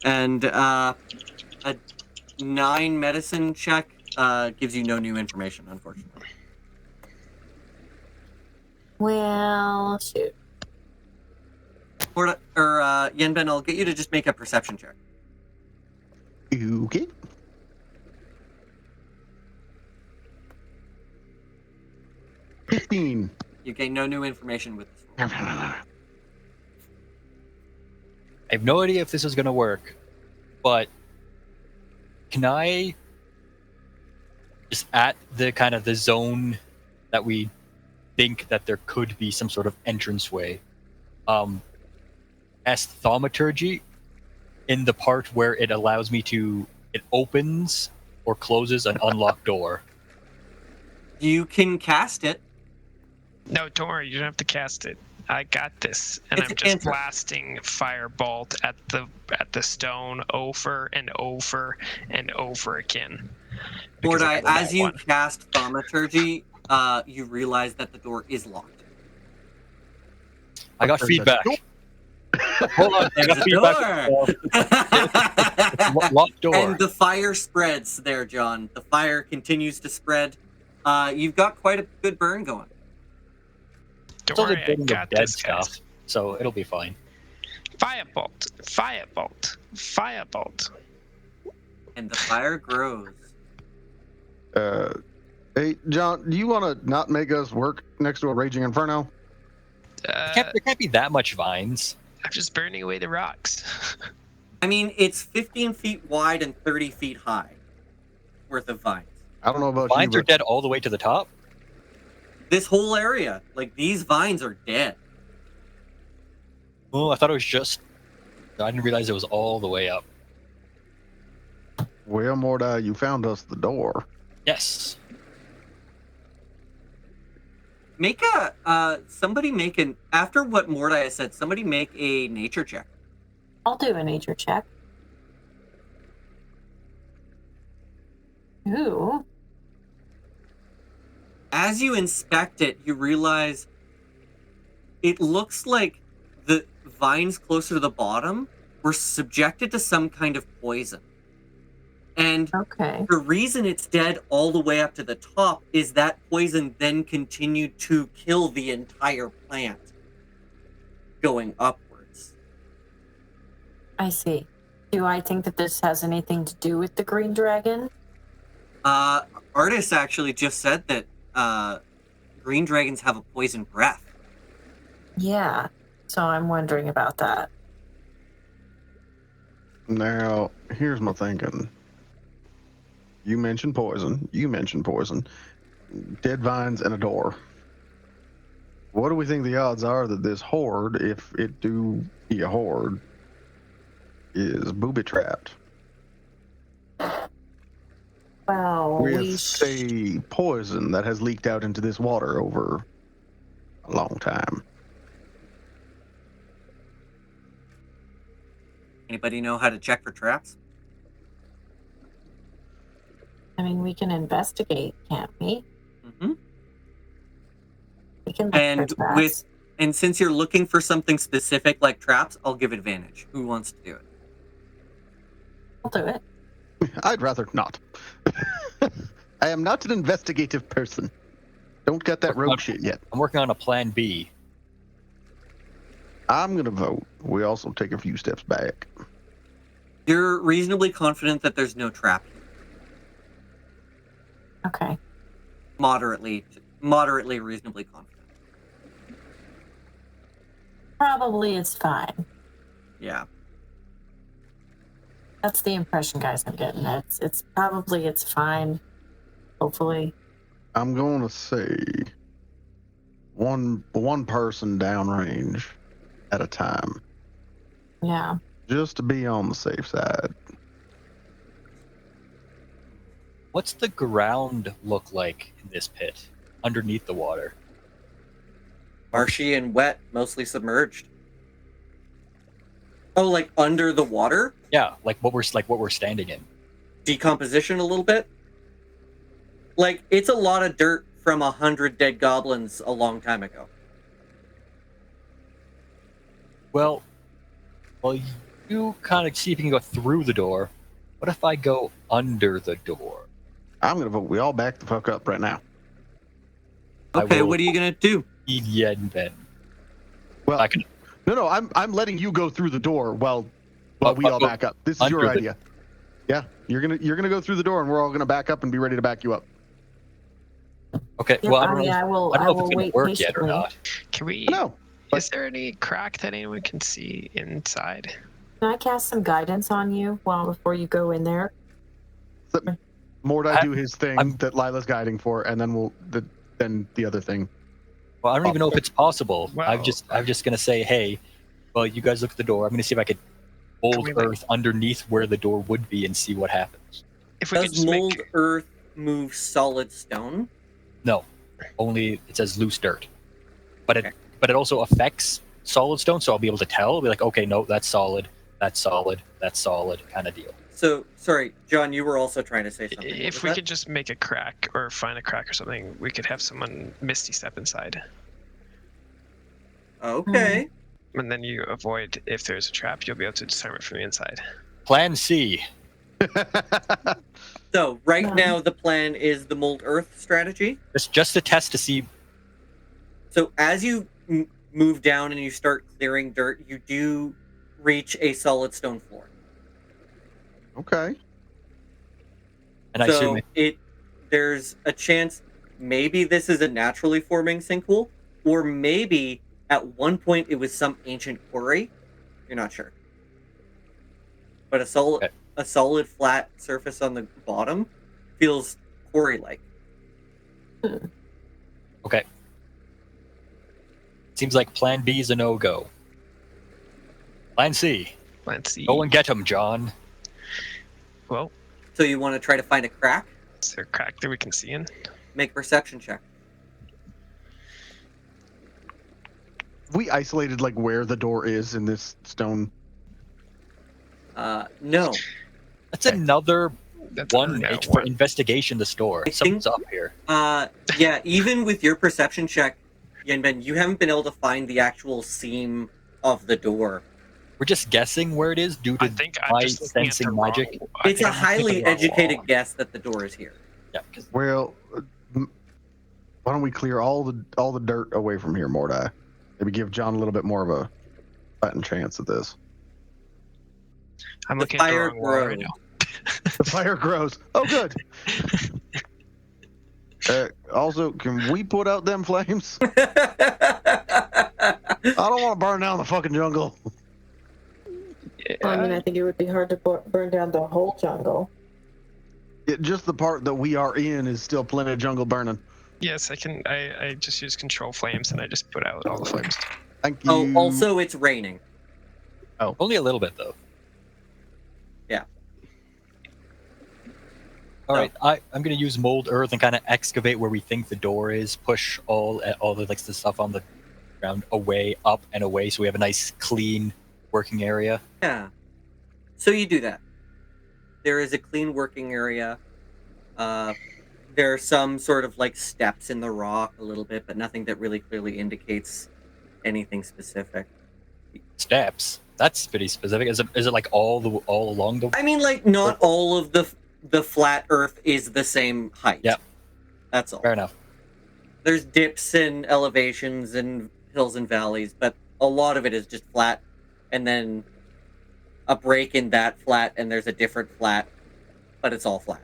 And a 9 medicine check gives you no new information, unfortunately. Well, shoot. Yenben, I'll get you to just make a perception check. Okay. $15. You gain no new information with this roll. I have no idea if this is going to work, but can I just at the kind of the zone that we think that there could be some sort of entranceway, as thaumaturgy in the part where it allows me to, it opens or closes an unlocked door. You can cast it. No, don't worry. You don't have to cast it. I got this, and It's I'm an just cantrip. blasting firebolt at the stone over and over and over again. Because I Mordai, got as you one. cast thaumaturgy, you realize that the door is locked. I got There's a feedback. door. Hold on, I There's got a feedback. door. Locked door. And the fire spreads there, John. The fire continues to spread. You've got quite a good burn going. Don't It's only worry, I burning the got dead this, guys. stuff, so it'll be fine. Firebolt, firebolt, firebolt. And the fire grows. Hey, John, do you want to not make us work next to a raging inferno? There can't be that much vines. I'm just burning away the rocks. I mean, it's 15 feet wide and 30 feet high worth of vines. I don't know about Vines you, are but dead all the way to the top. This whole area, like, these vines are dead. Oh, I thought it was just. I didn't realize it was all the way up. well, Mordai, you found us the door. Yes. Make somebody make an, after what Mordai has said, somebody make a nature check. I'll do a nature check. Ooh. As you inspect it, you realize it looks like the vines closer to the bottom were subjected to some kind of poison. And Okay. the reason it's dead all the way up to the top is that poison then continued to kill the entire plant going upwards. I see. Do I think that this has anything to do with the green dragon? Artis actually just said that green dragons have a poison breath. Yeah. So I'm wondering about that. Now, here's my thinking. You mentioned poison. Dead vines and a door. What do we think the odds are that this horde, if it do be a horde, is booby trapped? Well, With, say, poison that has leaked out into this water over a long time. Anybody know how to check for traps? I mean, we can investigate, can't we? Mm-hmm. We can look for traps. And since you're looking for something specific like traps, I'll give advantage. Who wants to do it? I'll do it. I'd rather not. I am not an investigative person. Don't get that rogue shit yet. I'm working on a plan B. I'm going to vote. We also take a few steps back. You're reasonably confident that there's no trap here. Okay. Moderately reasonably confident. Probably it's fine. Yeah. That's the impression, guys, I'm getting. It's probably it's fine. Hopefully. I'm going to say one person downrange at a time, Yeah. just to be on the safe side. What's the ground look like in this pit underneath the water? Marshy and wet, mostly submerged. Oh, like under the water? Yeah, like what we're standing in. Decomposition a little bit? Like, it's a lot of dirt from 100 dead goblins a long time ago. Well, you kind of see if you can go through the door. What if I go under the door? I'm going to vote we all back the fuck up right now. Okay, will- what are you gonna do? Yen then. Well, I can no, I'm letting you go through the door while we all back up. This is under your the- idea. Yeah, you're gonna go through the door, and we're all gonna back up and be ready to back you up. Okay. Yep, Well, I don't know. I will. I don't know if will it's gonna wait work yet or patiently. not. Can we? No, but- Is there any crack that anyone can see inside? Can I cast some guidance on you before you go in there? Mordai do his thing I'm- that Lila's guiding for, and then then the other thing. Well, I don't even know if it's possible. Wow. I'm just gonna say, hey, well, you guys look at the door. I'm gonna see if I could mold we, like- earth underneath where the door would be and see what happens. If we could Does just mold make earth move solid stone? No, only it says loose dirt, but it also affects solid stone. So I'll be able to tell. I'll be like, okay, no, that's solid, kind of deal. So, sorry, John, you were also trying to say something. What if was we that? could just make a crack or find a crack or something, we could have someone misty step inside, Okay. and then you avoid if there's a trap. You'll be able to discern it from the inside. Plan C. So, right Yeah. now, the plan is the mold earth strategy. Just to test to see. So, as you move down and you start clearing dirt, you do reach a solid stone floor. Okay. And I So assume there's a chance maybe this is a naturally forming sinkhole, or maybe at one point it was some ancient quarry, You're not sure. But a solid flat surface on the bottom feels quarry-like. Okay. Seems like Plan B is a no-go. Plan C. Let's see. Go and get him, John. Well, So you want to try to find a crack? is there a crack that we can see in? Make a perception check. We isolated like where the door is in this stone. No. That's Okay. another That's one no, for investigation the store. I Something's think- up here. Yeah, even with your perception check, Yenben, you haven't been able to find the actual seam of the door. We're just guessing where it is due to I think I'm my just looking at the sensing wrong- magic. I It's think a I'm looking at highly the wrong educated wall. guess that the door is here. Yeah, 'cause Well, why don't we clear all the dirt away from here, Mordai? Maybe give John a little bit more of a fighting chance at this. I'm The looking at the fire wrong wall right grows. now. The fire grows. Oh, good. Also, can we put out them flames? I don't want to burn down the fucking jungle. I mean, I think it would be hard to burn down the whole jungle. Just the part that we are in is still plenty of jungle burning. Yes, I can. I just use control flames and I just put out all the flames. Thank you. Oh, also it's raining. only a little bit though. Yeah. All right, I'm gonna use mold earth and kind of excavate where we think the door is. Push all the like the stuff on the ground away, up and away, so we have a nice clean working area. Yeah. So you do that. There is a clean working area. There are some sort of like steps in the rock a little bit, but nothing that really clearly indicates anything specific. Steps. That's pretty specific. Is it like all along the? I mean, like, not all of the flat Earth is the same height. Yep. That's all. Fair enough. There's dips and elevations and hills and valleys, but a lot of it is just flat, and then a break in that flat, and there's a different flat, but it's all flat.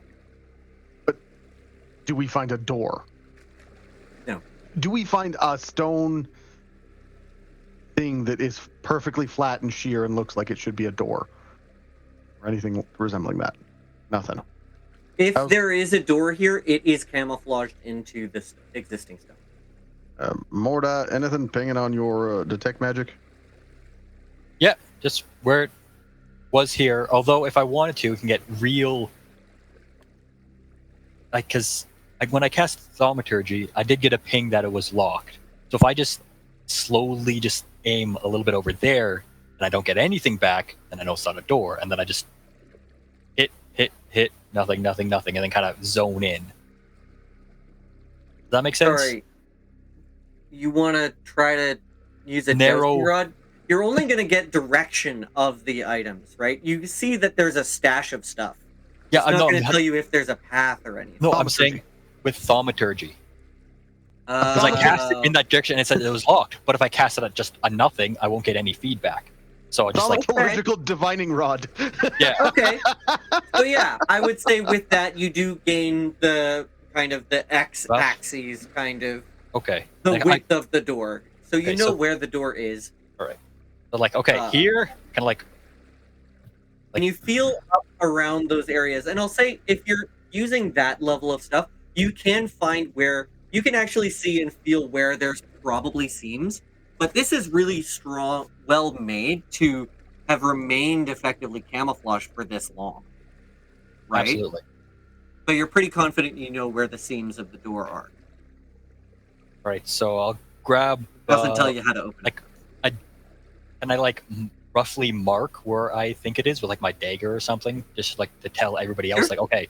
Do we find a door? No. Do we find a stone thing that is perfectly flat and sheer and looks like it should be a door? Or anything resembling that? Nothing. If How's- there is a door here, it is camouflaged into this existing stuff. Morda, anything pinging on your detect magic? Yeah, just where it was here. Although if I wanted to, we can get real. Like, cause like when I cast thaumaturgy, I did get a ping that it was locked. So if I just slowly just aim a little bit over there and I don't get anything back, then I know it's not a door, and then I just hit, nothing, and then kind of zone in. Does that make sense? Sorry. You want to try to use a Narrow- dowsing rod? You're only going to get direction of the items, right? You see that there's a stash of stuff. Yeah, It's I'm not not. going to tell you if there's a path or anything. No, I'm Thaumaturgy. saying with thaumaturgy. Because I cast it in that direction and it said it was locked. But if I cast it at just a nothing, I won't get any feedback. So I just like, Thaumaturgical divining rod. yeah, Okay. So yeah, I would say with that you do gain the kind of the x-axis kind of okay. the Like, width of the door. So you Okay, know so- where the door is. But like, okay, here, kind of like, And you feel up around those areas. And I'll say if you're using that level of stuff, you can find where you can actually see and feel where there's probably seams. But this is really strong, well made to have remained effectively camouflaged for this long. Right? absolutely. But you're pretty confident you know where the seams of the door are. All right, so I'll grab. Doesn't tell you how to open it. like, and I like roughly mark where I think it is with like my dagger or something, just like to tell everybody else, Sure. like, okay,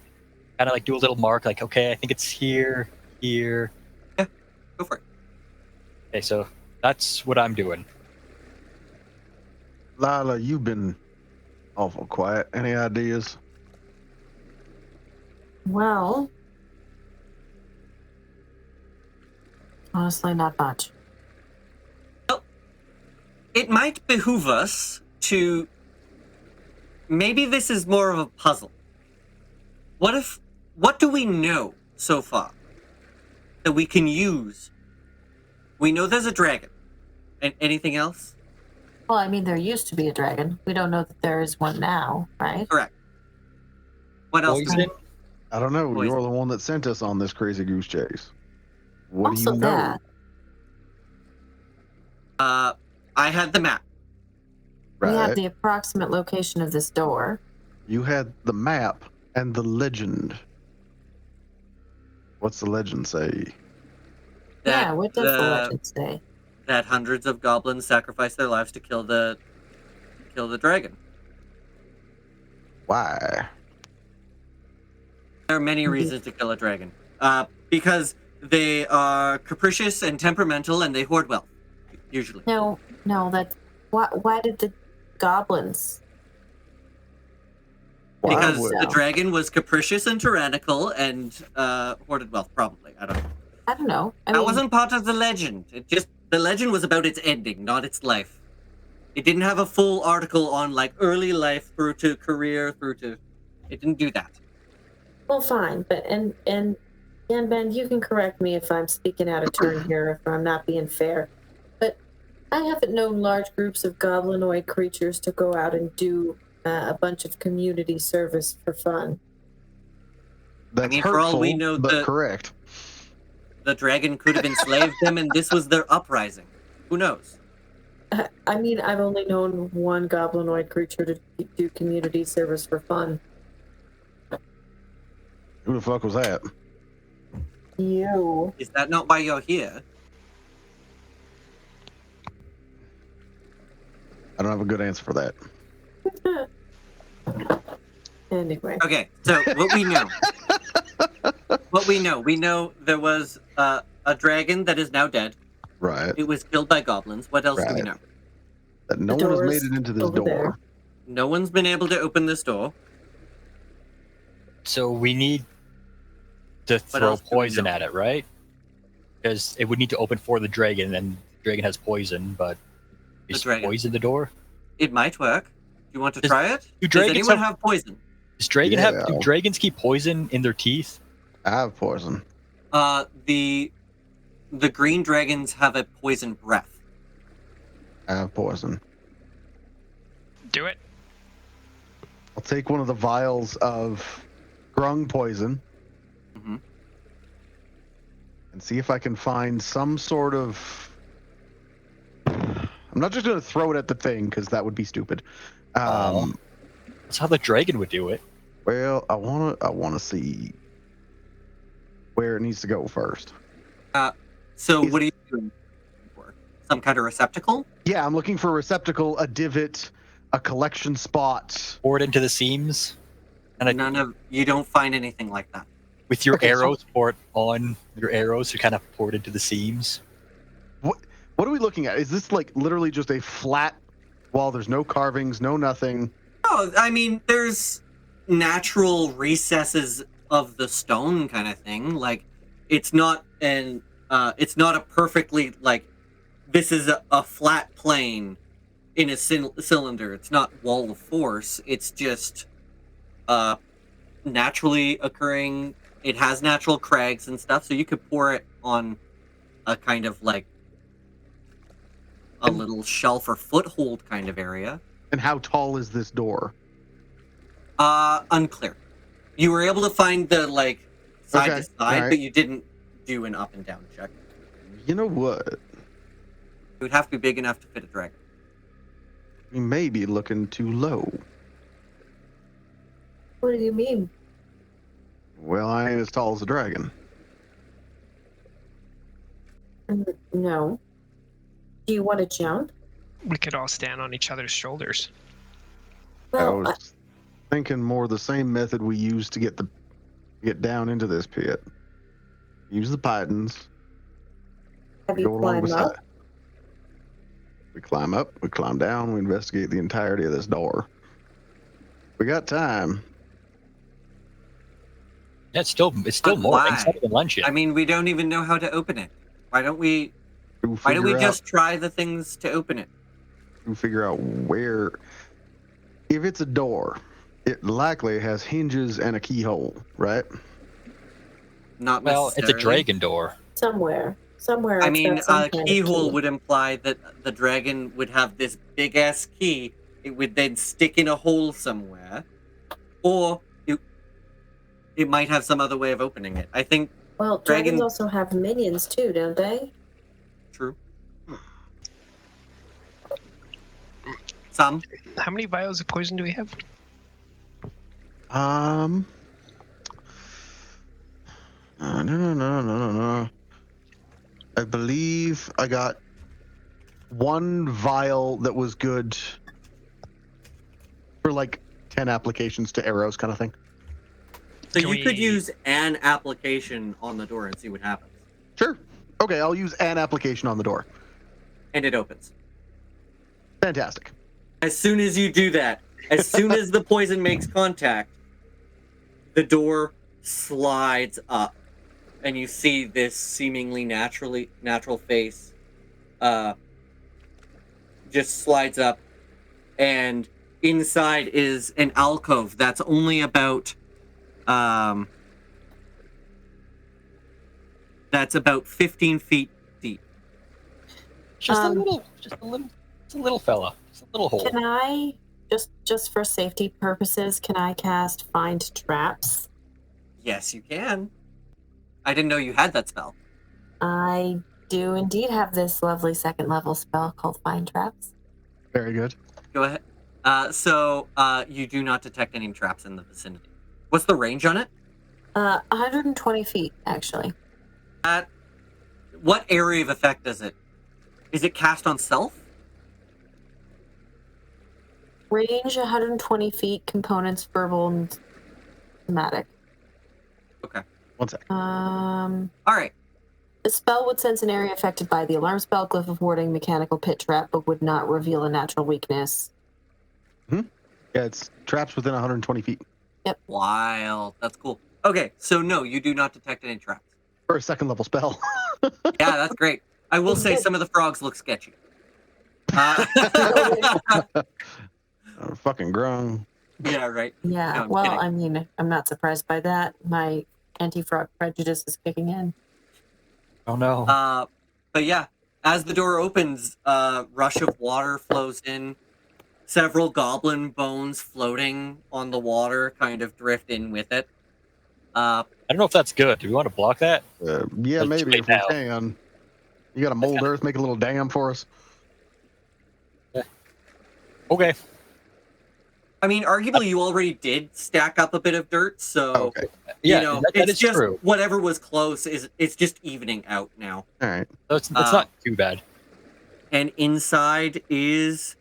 kind of like do a little mark, like, okay, I think it's here. Go for it. Okay, so that's what I'm doing. Lila, you've been awful quiet. Any ideas? Well, honestly, not much. It might behoove us to. Maybe this is more of a puzzle. What do we know so far that we can use? We know there's a dragon. And anything else? Well, I mean, there used to be a dragon. We don't know that there is one now, right? Correct. What else? do we- Poison? I don't know. Poison. You're the one that sent us on this crazy goose chase. What Also do you know? that. I had the map. We have Right. the approximate location of this door. You had the map and the legend. What's the legend say? Yeah, what does the legend say? That hundreds of goblins sacrificed their lives to kill the dragon. Why? There are many reasons to kill a dragon. Because they are capricious and temperamental, and they hoard wealth. Usually. No, that. Why did the goblins? Why Because would- the dragon was capricious and tyrannical and hoarded wealth, probably. I don't know. I don't know. I That mean, wasn't part of the legend. The legend was about its ending, not its life. It didn't have a full article on like early life through to career through to. It didn't do that. well, fine, but and Ben, you can correct me if I'm speaking out of turn here, if I'm not being fair. But I haven't known large groups of goblinoid creatures to go out and do a bunch of community service for fun. That's mean, for all hurtful, we know, but correct. The dragon could have enslaved them, and this was their uprising. Who knows? I mean, I've only known one goblinoid creature to do community service for fun. Who the fuck was that? You. Is that not why you're here? I don't have a good answer for that. Anyway. Okay, so what we know, we know there was a dragon that is now dead. Right. It was killed by goblins. What else do we Right. know? That no The one has door's made it into this over door. there. No one's been able to open this door. So we need to throw else do we poison know? at it, right? Because it would need to open for the dragon, and the dragon has poison, but is dragon. poison the door? It might work. Do you want to Does- try it? Do Does dragons anyone have, have poison? does dragon Yeah. do dragons keep poison in their teeth? I have poison. The green dragons have a poison breath. I have poison. Do it. I'll take one of the vials of grung poison Mhm. and see if I can find some sort of. I'm not just going to throw it at the thing because that would be stupid. Oh. That's how the dragon would do it. Well, I want to see where it needs to go first. So Is- what are you doing for? Some kind of receptacle? Yeah, I'm looking for a receptacle, a divot, a collection spot. Pour it into the seams, and You don't find anything like that. with your Okay, so- arrows, pour it on your arrows to kind of pour it into the seams. What are we looking at? Is this like literally just a flat wall? There's no carvings, no nothing. Oh, I mean, there's natural recesses of the stone kind of thing. Like, it's not a perfectly like this is a flat plane in a cylinder. It's not wall of force. It's just naturally occurring. It has natural crags and stuff, so you could pour it on a kind of like a little shelf or foothold kind of area. And how tall is this door? Unclear. You were able to find the like side Okay, to side, alright. but you didn't do an up and down check. You know what? It would have to be big enough to fit a dragon. We may be looking too low. What do you mean? Well, I ain't as tall as a dragon. No. Do you want to jump? We could all stand on each other's shoulders. I Well, was thinking more the same method we used to get down into this pit. Use the pythons. have you Go along climbed beside. up? We climb up, we climb down, we investigate the entirety of this door. We got time. Yeah, it's still But morning. why? It's not even lunch yet. I mean, we don't even know how to open it. Why don't we just try the things to open it? figure out where? If it's a door, it likely has hinges and a keyhole, right? Not Well, it's a necessarily. dragon door. Somewhere. Somewhere I it's mean, got some a kind of keyhole key. would imply that the dragon would have this big-ass key. It would then stick in a hole somewhere. Or it might have some other way of opening it. I think Well, dragons also have minions too, don't they? true. Some. How many vials of poison do we have? No. I believe I got one vial that was good for like 10 applications to arrows kind of thing. So Can you could we- use an application on the door and see what happens. Sure. Okay, I'll use an application on the door. And it opens. Fantastic. As soon as you do that, as soon as the poison makes contact, the door slides up. And you see this seemingly natural face just slides up. And inside is an alcove that's only about 15 feet deep. Just a little fella. Just a little hole. Can I just for safety purposes, can I cast Find Traps? Yes, you can. I didn't know you had that spell. I do indeed have this lovely second level spell called Find Traps. Very good. Go ahead. So you do not detect any traps in the vicinity. What's the range on it? 120 feet, actually. What area of effect does it? Is it cast on stealth? Range 120 feet, components verbal and somatic. Okay. 1 sec. All right. The spell would sense an area affected by the alarm spell, glyph of warding, mechanical pit trap, but would not reveal a natural weakness. Yeah, it's traps within 120 feet. Wild. That's cool. Okay, so no, you do not detect any traps. For a second level spell. Yeah, that's great. I will say some of the frogs look sketchy. I'm fucking grown. Yeah, right. Yeah, No, I'm well, kidding. I mean, I'm not surprised by that. My anti-frog prejudice is kicking in. Oh no. But yeah, as the door opens, rush of water flows in. Several goblin bones floating on the water kind of drift in with it. I don't know if that's good. Do we want to block that? Yeah, Let's maybe try if we now. can. You got a mold earth, make a little dam for us. Okay. I mean, arguably, you already did stack up a bit of dirt, so Okay. Yeah, you know, that it's is just true. whatever was close it's just evening out now. All right. So it's not too bad. And inside is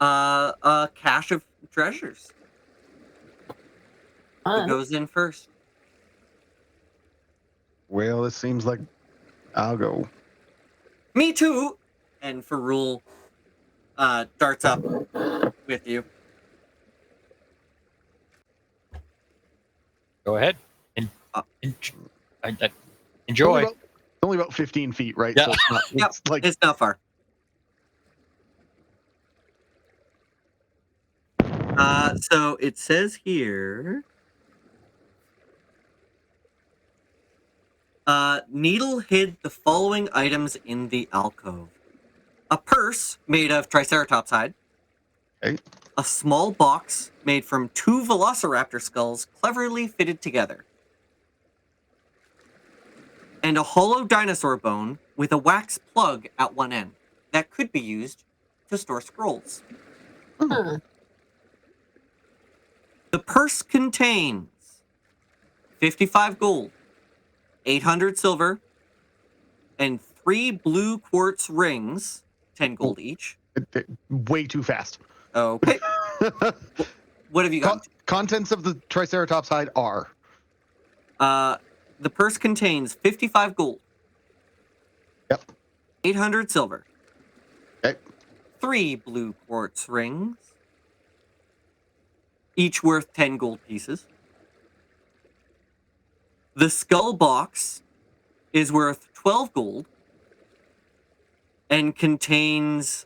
a cache of treasures. Who Fun. goes in first? Well, it seems like I'll go. Me too. And Faerun darts up with you. Go ahead. Enjoy. It's only about 15 feet, right? Yeah. So it's not, Yep. it's like It's not far. So it says here. Needle hid the following items in the alcove: a purse made of triceratops hide, Okay. a small box made from 2 velociraptor skulls cleverly fitted together, and a hollow dinosaur bone with a wax plug at one end that could be used to store scrolls. Hmm. The purse contains 55 gold, 800 silver, and 3 blue quartz rings, 10 gold each. way too fast. Okay. What have you got? Contents of the Triceratops hide are The purse contains 55 gold. Yep. 800 silver. Okay. 3 blue quartz rings, each worth 10 gold pieces. The skull box is worth 12 gold and contains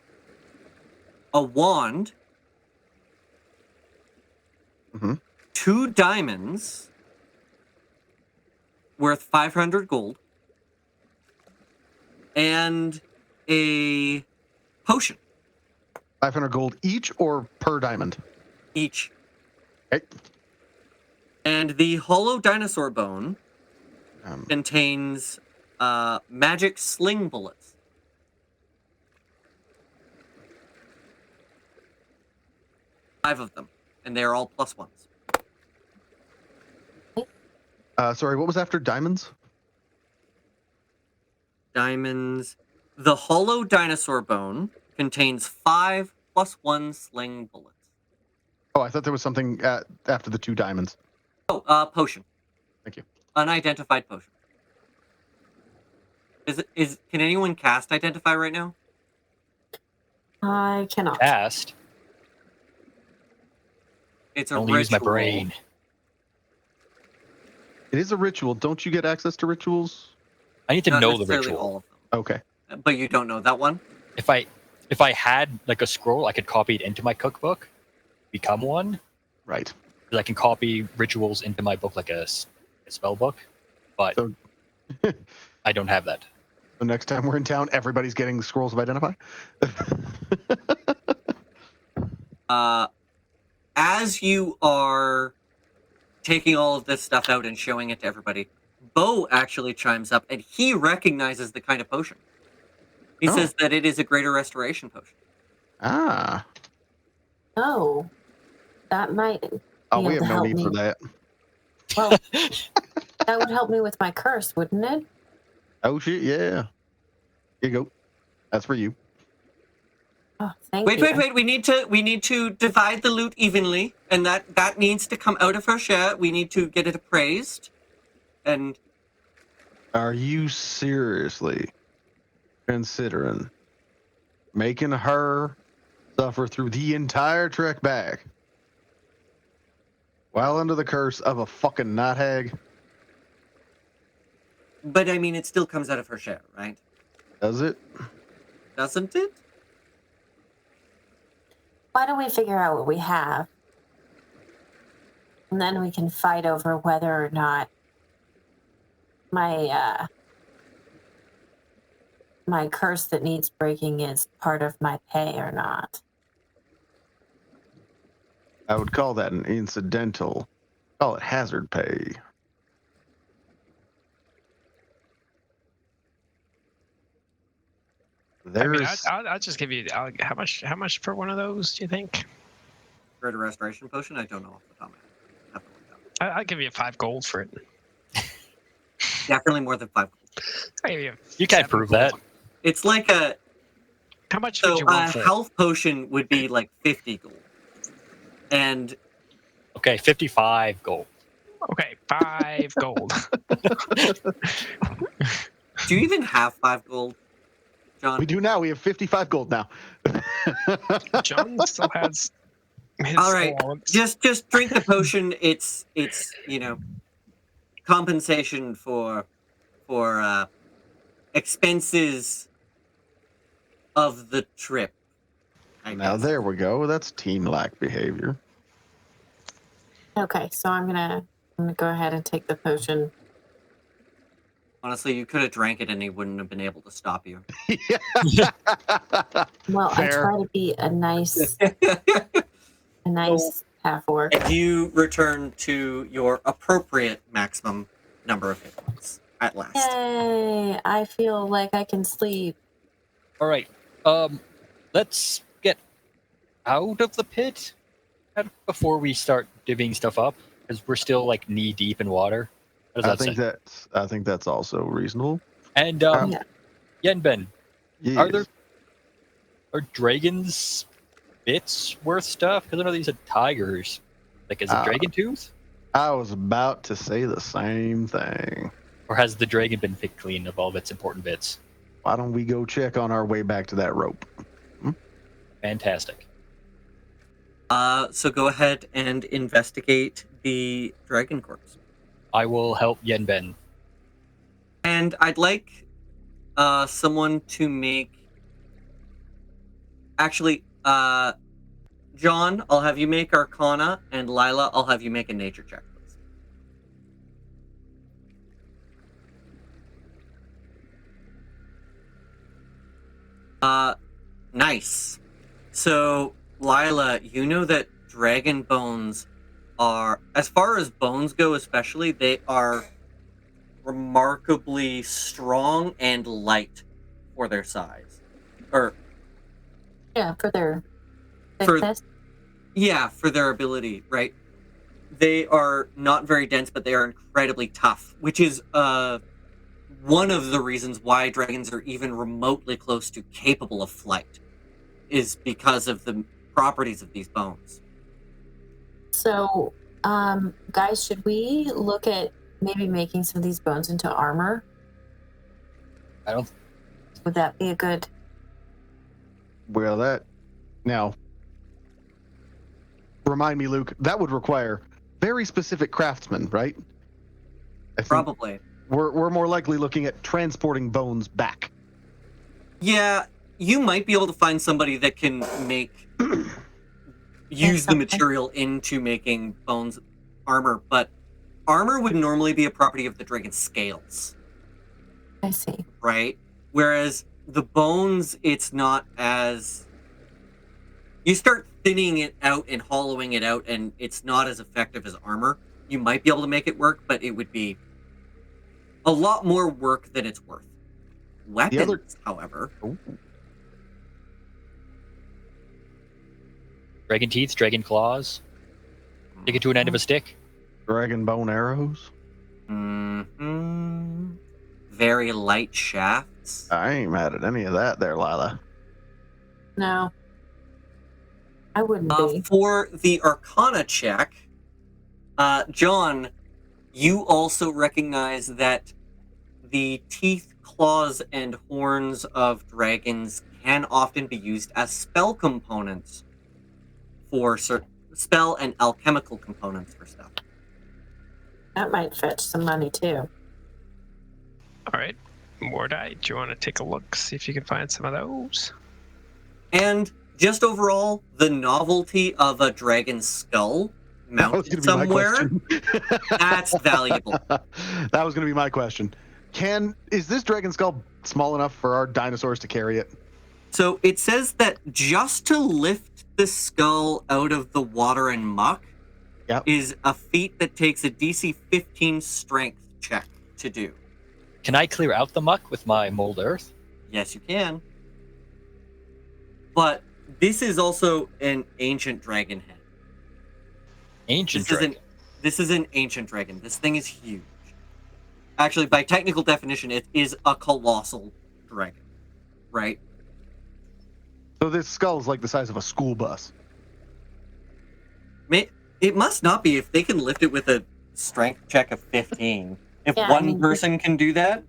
a wand, Mhm. 2 diamonds worth 500 gold, and a potion 500 gold each or per diamond? each. Okay. And the hollow dinosaur bone Um, contains magic sling bullets. Five of them, and they are all +1s. sorry, what was after diamonds? Diamonds. The hollow dinosaur bone contains 5 +1 sling bullets. Oh, I thought there was something after the 2 diamonds. Oh, potion. Thank you. Unidentified potion. Can anyone cast identify right now? I cannot. Cast. It's a Only ritual. use my brain. It is a ritual. Don't you get access to rituals? I need to Not know the necessarily ritual. all of Okay. them. But you don't know that one? If I had like a scroll, I could copy it into my cookbook, become one. Right. 'Cause I can copy rituals into my book like a spell book, but So- I don't have that. The next time we're in town, everybody's getting scrolls of identify. As you are taking all of this stuff out and showing it to everybody, Bo actually chimes up, and he recognizes the kind of potion. He Oh. says that it is a greater restoration potion. Ah. Oh, that might. Oh, be we able have to no help need me. for that. Well, that would help me with my curse, wouldn't it? Oh shit, yeah. Here you go. That's for you. Oh, thank Wait, you. wait! We need to divide the loot evenly, and that needs to come out of her share. We need to get it appraised, and Are you seriously considering making her suffer through the entire trek back while under the curse of a fucking knot hag? but I mean, it still comes out of her share, right? Does it? Doesn't it? Why don't we figure out what we have? And then we can fight over whether or not my my curse that needs breaking is part of my pay or not. I would call that an incidental. Call it hazard pay. I mean, There's I'll just give you how much per one of those do you think? Greater restoration potion? I don't know off the top of my head. I have to look that up. I'll give you 5 gold for it. Definitely more than 5. I'll give you You can't 7 prove gold. that. It's like a How much would so you a want for it? health potion would be like 50 gold, and Okay, 55 gold. Okay, 5 gold. do you even have 5 gold, John? we do now. We have 55 gold now. John still has his All right, allowance. just drink the potion. It's compensation for expenses of the trip. I Now guess. there we go. That's team-like behavior. Okay, so I'm gonna go ahead and take the potion. Honestly, you could have drank it and he wouldn't have been able to stop you. Well, I Fair. try to be a nice half orc. And you return to your appropriate maximum number of hit points at last. Yay! I feel like I can sleep. All right. Let's get out of the pit before we start divvying stuff up, because we're still like knee deep in water. What does that say? I think that's also reasonable. And Yeah. Yenben, Yes. are dragons bits worth stuff? Because I know these are tigers. Like, is it dragon tooth, I was about to say the same thing. or has the dragon been picked clean of all of its important bits? Why don't we go check on our way back to that rope? Fantastic. So go ahead and investigate the dragon corpse. I will help Yenben. And I'd like someone to make. Actually, John, I'll have you make Arcana, and Lila, I'll have you make a nature check, please. Nice. So, Lila, you know that dragon bones are, as far as bones go especially, they are remarkably strong and light for their size. Or, Yeah, for their For- thickness. yeah, for their ability, right? They are not very dense, but they are incredibly tough, which is one of the reasons why dragons are even remotely close to capable of flight, is because of the properties of these bones. So, guys, should we look at maybe making some of these bones into armor? I don't. Would that be a good? Well, that now remind me, Luke. That would require very specific craftsmen, right? I think Probably. we're more likely looking at transporting bones back. Yeah, you might be able to find somebody that can use the something. material into making bones armor, but armor would normally be a property of the dragon's scales, I see. right? Whereas the bones, it's not as... You start thinning it out and hollowing it out, and it's not as effective as armor. You might be able to make it work, but it would be a lot more work than it's worth. Weapons, however... Dragon teeth, dragon claws. Stick it to an end of a stick. Dragon bone arrows. Very light shafts. I ain't mad at any of that there, Lila. No, I wouldn't be. For the Arcana check, John, you also recognize that the teeth, claws, and horns of dragons can often be used as spell components for spell and alchemical components for stuff. That might fetch some money too. All right, Mordai, do you want to take a look, see if you can find some of those? And just overall, the novelty of a dragon's skull That was mounted gonna be my somewhere, question. that's valuable. That was going to be my question. Is this dragon skull small enough for our dinosaurs to carry it? So it says that just to lift the skull out of the water and muck Yep. is a feat that takes a DC 15 strength check to do. Can I clear out the muck with my mold earth? Yes, you can. But this is also an ancient dragon head. Ancient This dragon. This is an ancient dragon. This thing is huge. Actually, by technical definition, it is a colossal dragon, right? So this skull is like the size of a school bus. It must not be if they can lift it with a strength check of 15. If Yeah, one person can do that.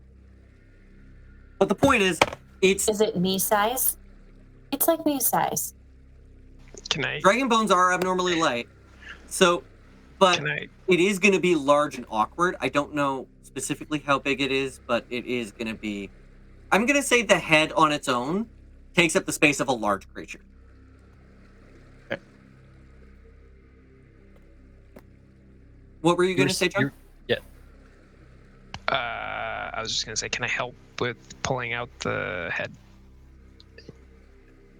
But the point is, Is it knee size? It's like knee size. Can I? dragon bones are abnormally light. So, but Can I? it is going to be large and awkward. I don't know specifically how big it is, but it is going to be... I'm going to say the head on its own takes up the space of a large creature. Okay. What were you going to say, John? I was just gonna say, can I help with pulling out the head?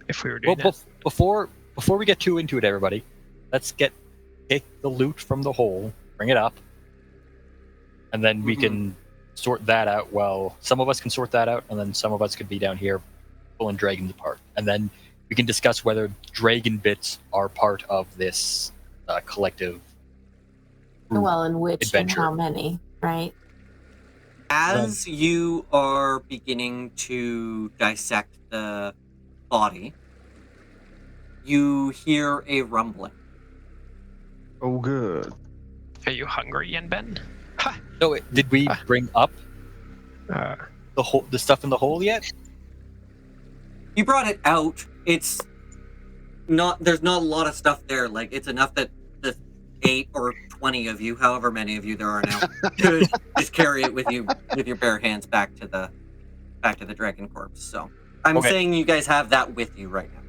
If we were Well, doing that. before we get too into it, everybody, let's take the loot from the hole, bring it up, and then we can sort that out. Well, some of us can sort that out, and then some of us could be down here pulling dragons apart, and then we can discuss whether dragon bits are part of this collective. Well, and which Adventure. and how many, right? As you are beginning to dissect the body, you hear a rumbling. Oh, good. Are you hungry, Yenben? Ha! So, did we bring up Uh, the stuff in the hole yet? You brought it out. It's not. There's not a lot of stuff there. Like, it's enough that the 8 or 20 of you, however many of you there are now, could just carry it with you with your bare hands back to the dragon corpse. So I'm Okay. saying you guys have that with you right now.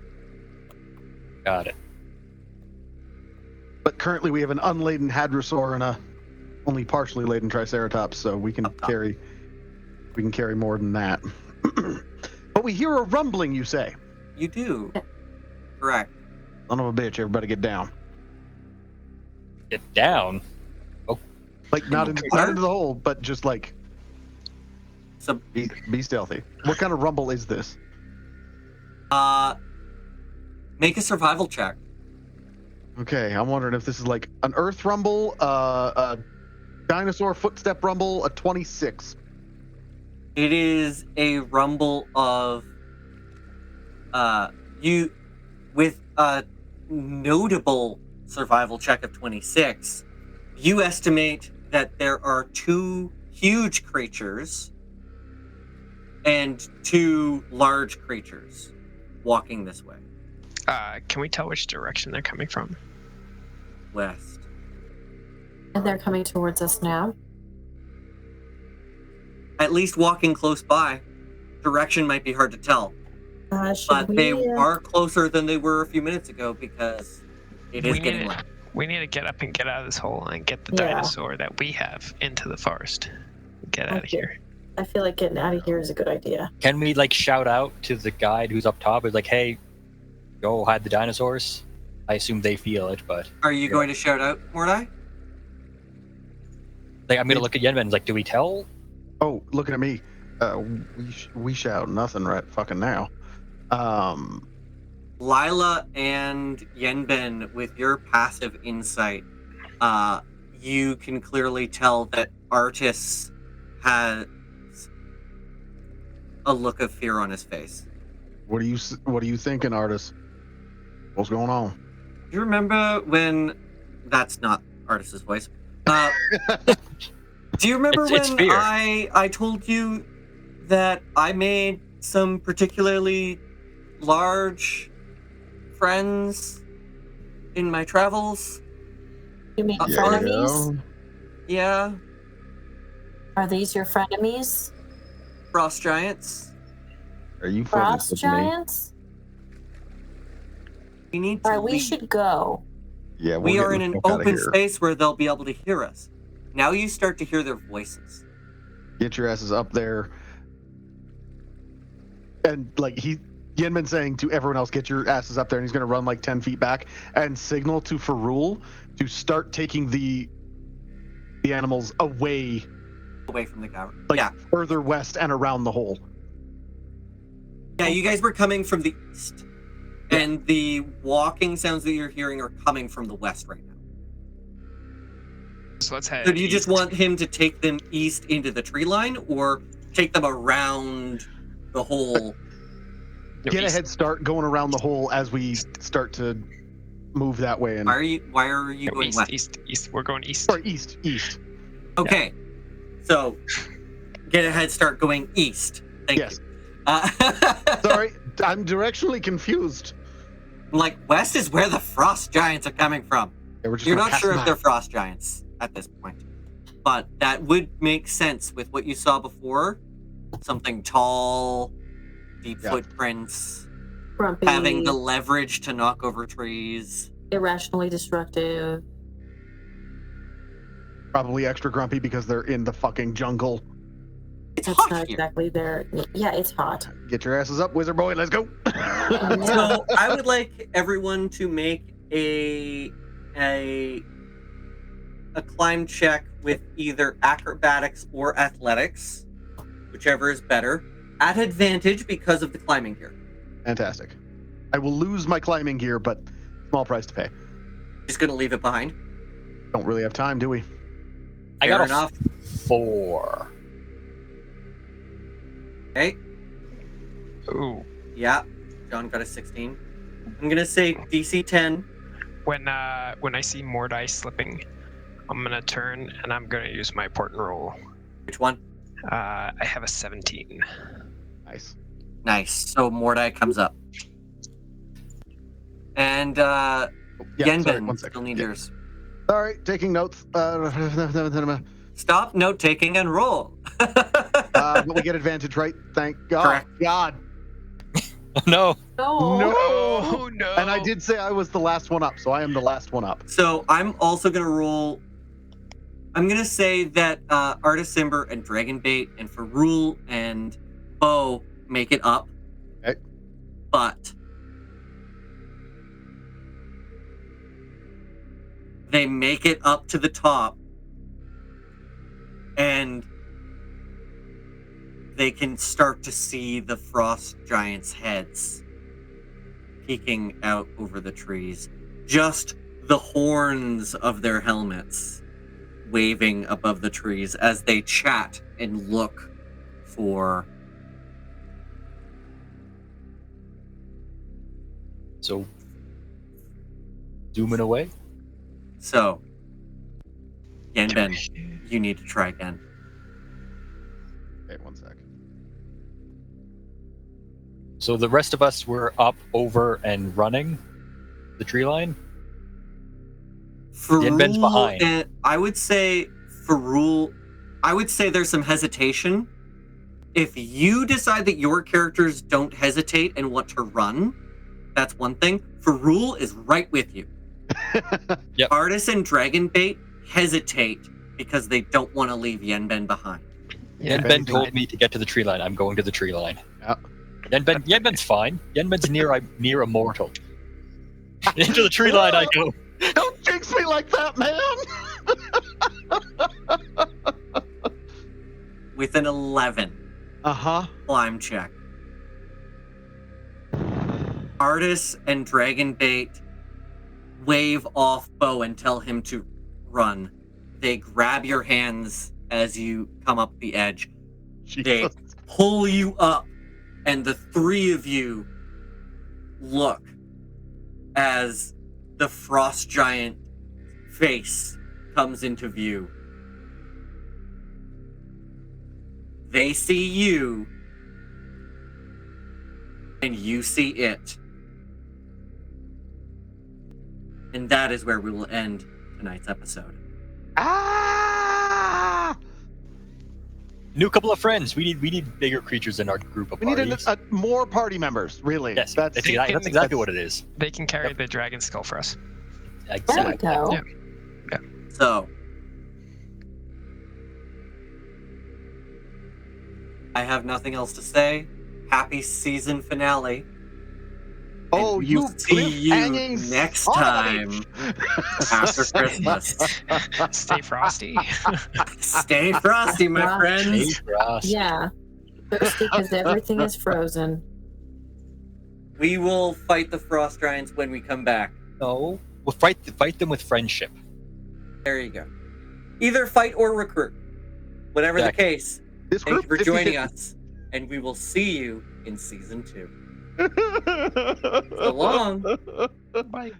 Got it. But currently we have an unladen hadrosaur and a only partially laden triceratops, so we can carry more than that. But we hear a rumbling, you say? You do. Correct. Son of a bitch, everybody get down. Get down. Like, not into the hole, but just like, So, be stealthy. What kind of rumble is this? make a survival check. Okay, I'm wondering if this is like an earth rumble, a dinosaur footstep rumble, a 26. It is a rumble of you with a notable survival check of 26. You estimate that there are 2 huge creatures and 2 large creatures walking this way. Can we tell which direction they're coming from? West. And they're coming towards us now. At least walking close by. Direction might be hard to tell, Should but we, they are closer than they were a few minutes ago because it is getting late. We need to get up and get out of this hole and get the Yeah. dinosaur that we have into the forest. Get out of Okay. here. I feel like getting out of here is a good idea. Can we like shout out to the guide who's up top? It's like, hey, go hide the dinosaurs. I assume they feel it, but Are you going to shout out, Mordai? like I'm gonna look at Yenman. It's like, do we tell? Oh, looking at me. We shout nothing right fucking now. Lila and Yenben, with your passive insight, you can clearly tell that Artis has a look of fear on his face. What are you thinking, Artis? What's going on? Do you remember when... That's not Artis's voice. Do you remember It's when fear. I told you that I made some particularly large friends in my travels? You mean Yeah. frenemies? Yeah, Are these your frenemies? frost giants. Are you fucking Frost with me? giants? We need to Alright, we leave. should go. Yeah, We we're are in getting an the fuck outta open here. space where they'll be able to hear us. Now you start to hear their voices. Get your asses up there. And like Yenman saying to everyone else, get your asses up there, and he's gonna run like 10 feet back and signal to Faerun to start taking the animals away, Away from the cavern. like Yeah. further west and around the hole. Yeah, you guys were coming from the east. And the walking sounds that you're hearing are coming from the west right now. So let's head So do you just east. want him to take them east into the tree line or take them around the hole? No, Get a east. head start going around the hole as we start to move that way. And Why are you No, going east, west? east. We're going east. sorry, east. Okay. So get a head start going east. Thank Yes. you. Sorry, I'm directionally confused. Like west is where the frost giants are coming from. Yeah, we're just You're gonna not pass sure them if by. they're frost giants at this point, but that would make sense with what you saw before. Something tall, deep Yeah. footprints, Grumpy, having the leverage to knock over trees. irrationally destructive. Probably extra grumpy because they're in the fucking jungle. It's That's hot not here. exactly their. Yeah, it's hot. Get your asses up, wizard boy. Let's go. So I would like everyone to make a climb check with either acrobatics or athletics, whichever is better, at advantage because of the climbing gear. Fantastic. I will lose my climbing gear, but small price to pay. Just gonna leave it behind. Don't really have time, do we? I got Fair a enough. 4. Okay. Ooh. Yeah. John got a 16. I'm gonna say DC 10. When I see Mordai slipping, I'm gonna turn and I'm gonna use my portent roll. Which one? I have a 17. Nice. Nice. So Mordai comes up. And Yeah, sorry, Yenben, one still second. need Yeah. yours. Sorry, taking notes. Stop note taking and roll. But we get advantage, right? Thank God. Correct. God. No. No. No. Oh no! And I did say I was the last one up, so I am the last one up. So I'm also gonna roll. I'm gonna say that Artisimber and Dragonbait and Faerun and Bo make it up. Okay. But they make it up to the top, and they can start to see the frost giants' heads peeking out over the trees. Just the horns of their helmets waving above the trees as they chat and look for... So, zooming away. So, Yanben, you need to try again. Okay, 1 sec. So the rest of us were up, over, and running the tree line. Yanben's behind. And I would say Faerun, I would say there's some hesitation. If you decide that your characters don't hesitate and want to run, that's one thing. Faerun is right with you. Yep. Artis and Dragonbait hesitate because they don't want to leave Yanben behind. Yanben told me to get to the tree line. I'm going to the tree line. Yep. Yanben's fine. Yanben's near immortal. Into the tree line I go. Don't jinx me like that, man! With an 11 Uh-huh. climb check, Artis and Dragonbait wave off Bo and tell him to run. They grab your hands as you come up the edge. They Jesus. pull you up, and the three of you look as the frost giant face comes into view. They see you, and you see it. And that is where we will end tonight's episode. Ah! New couple of friends. We need bigger creatures in our group of We need parties. more party members, really. Yes, That's that's exactly what it is. They can carry the dragon skull for us. There we Exactly. go. Yeah. So, I have nothing else to say. Happy season finale. Oh, And you we'll see you cliffhanging next son of a time bitch. after Christmas. Stay frosty. Stay frosty, my Wow. friends. Yeah. Thirsty because everything is frozen. We will fight the frost giants when we come back. No, we'll fight them with friendship. There you go. Either fight or recruit. Whatever the case, This thank you group for joining 50-50. us, and we will see you in season 2. So long. Bye.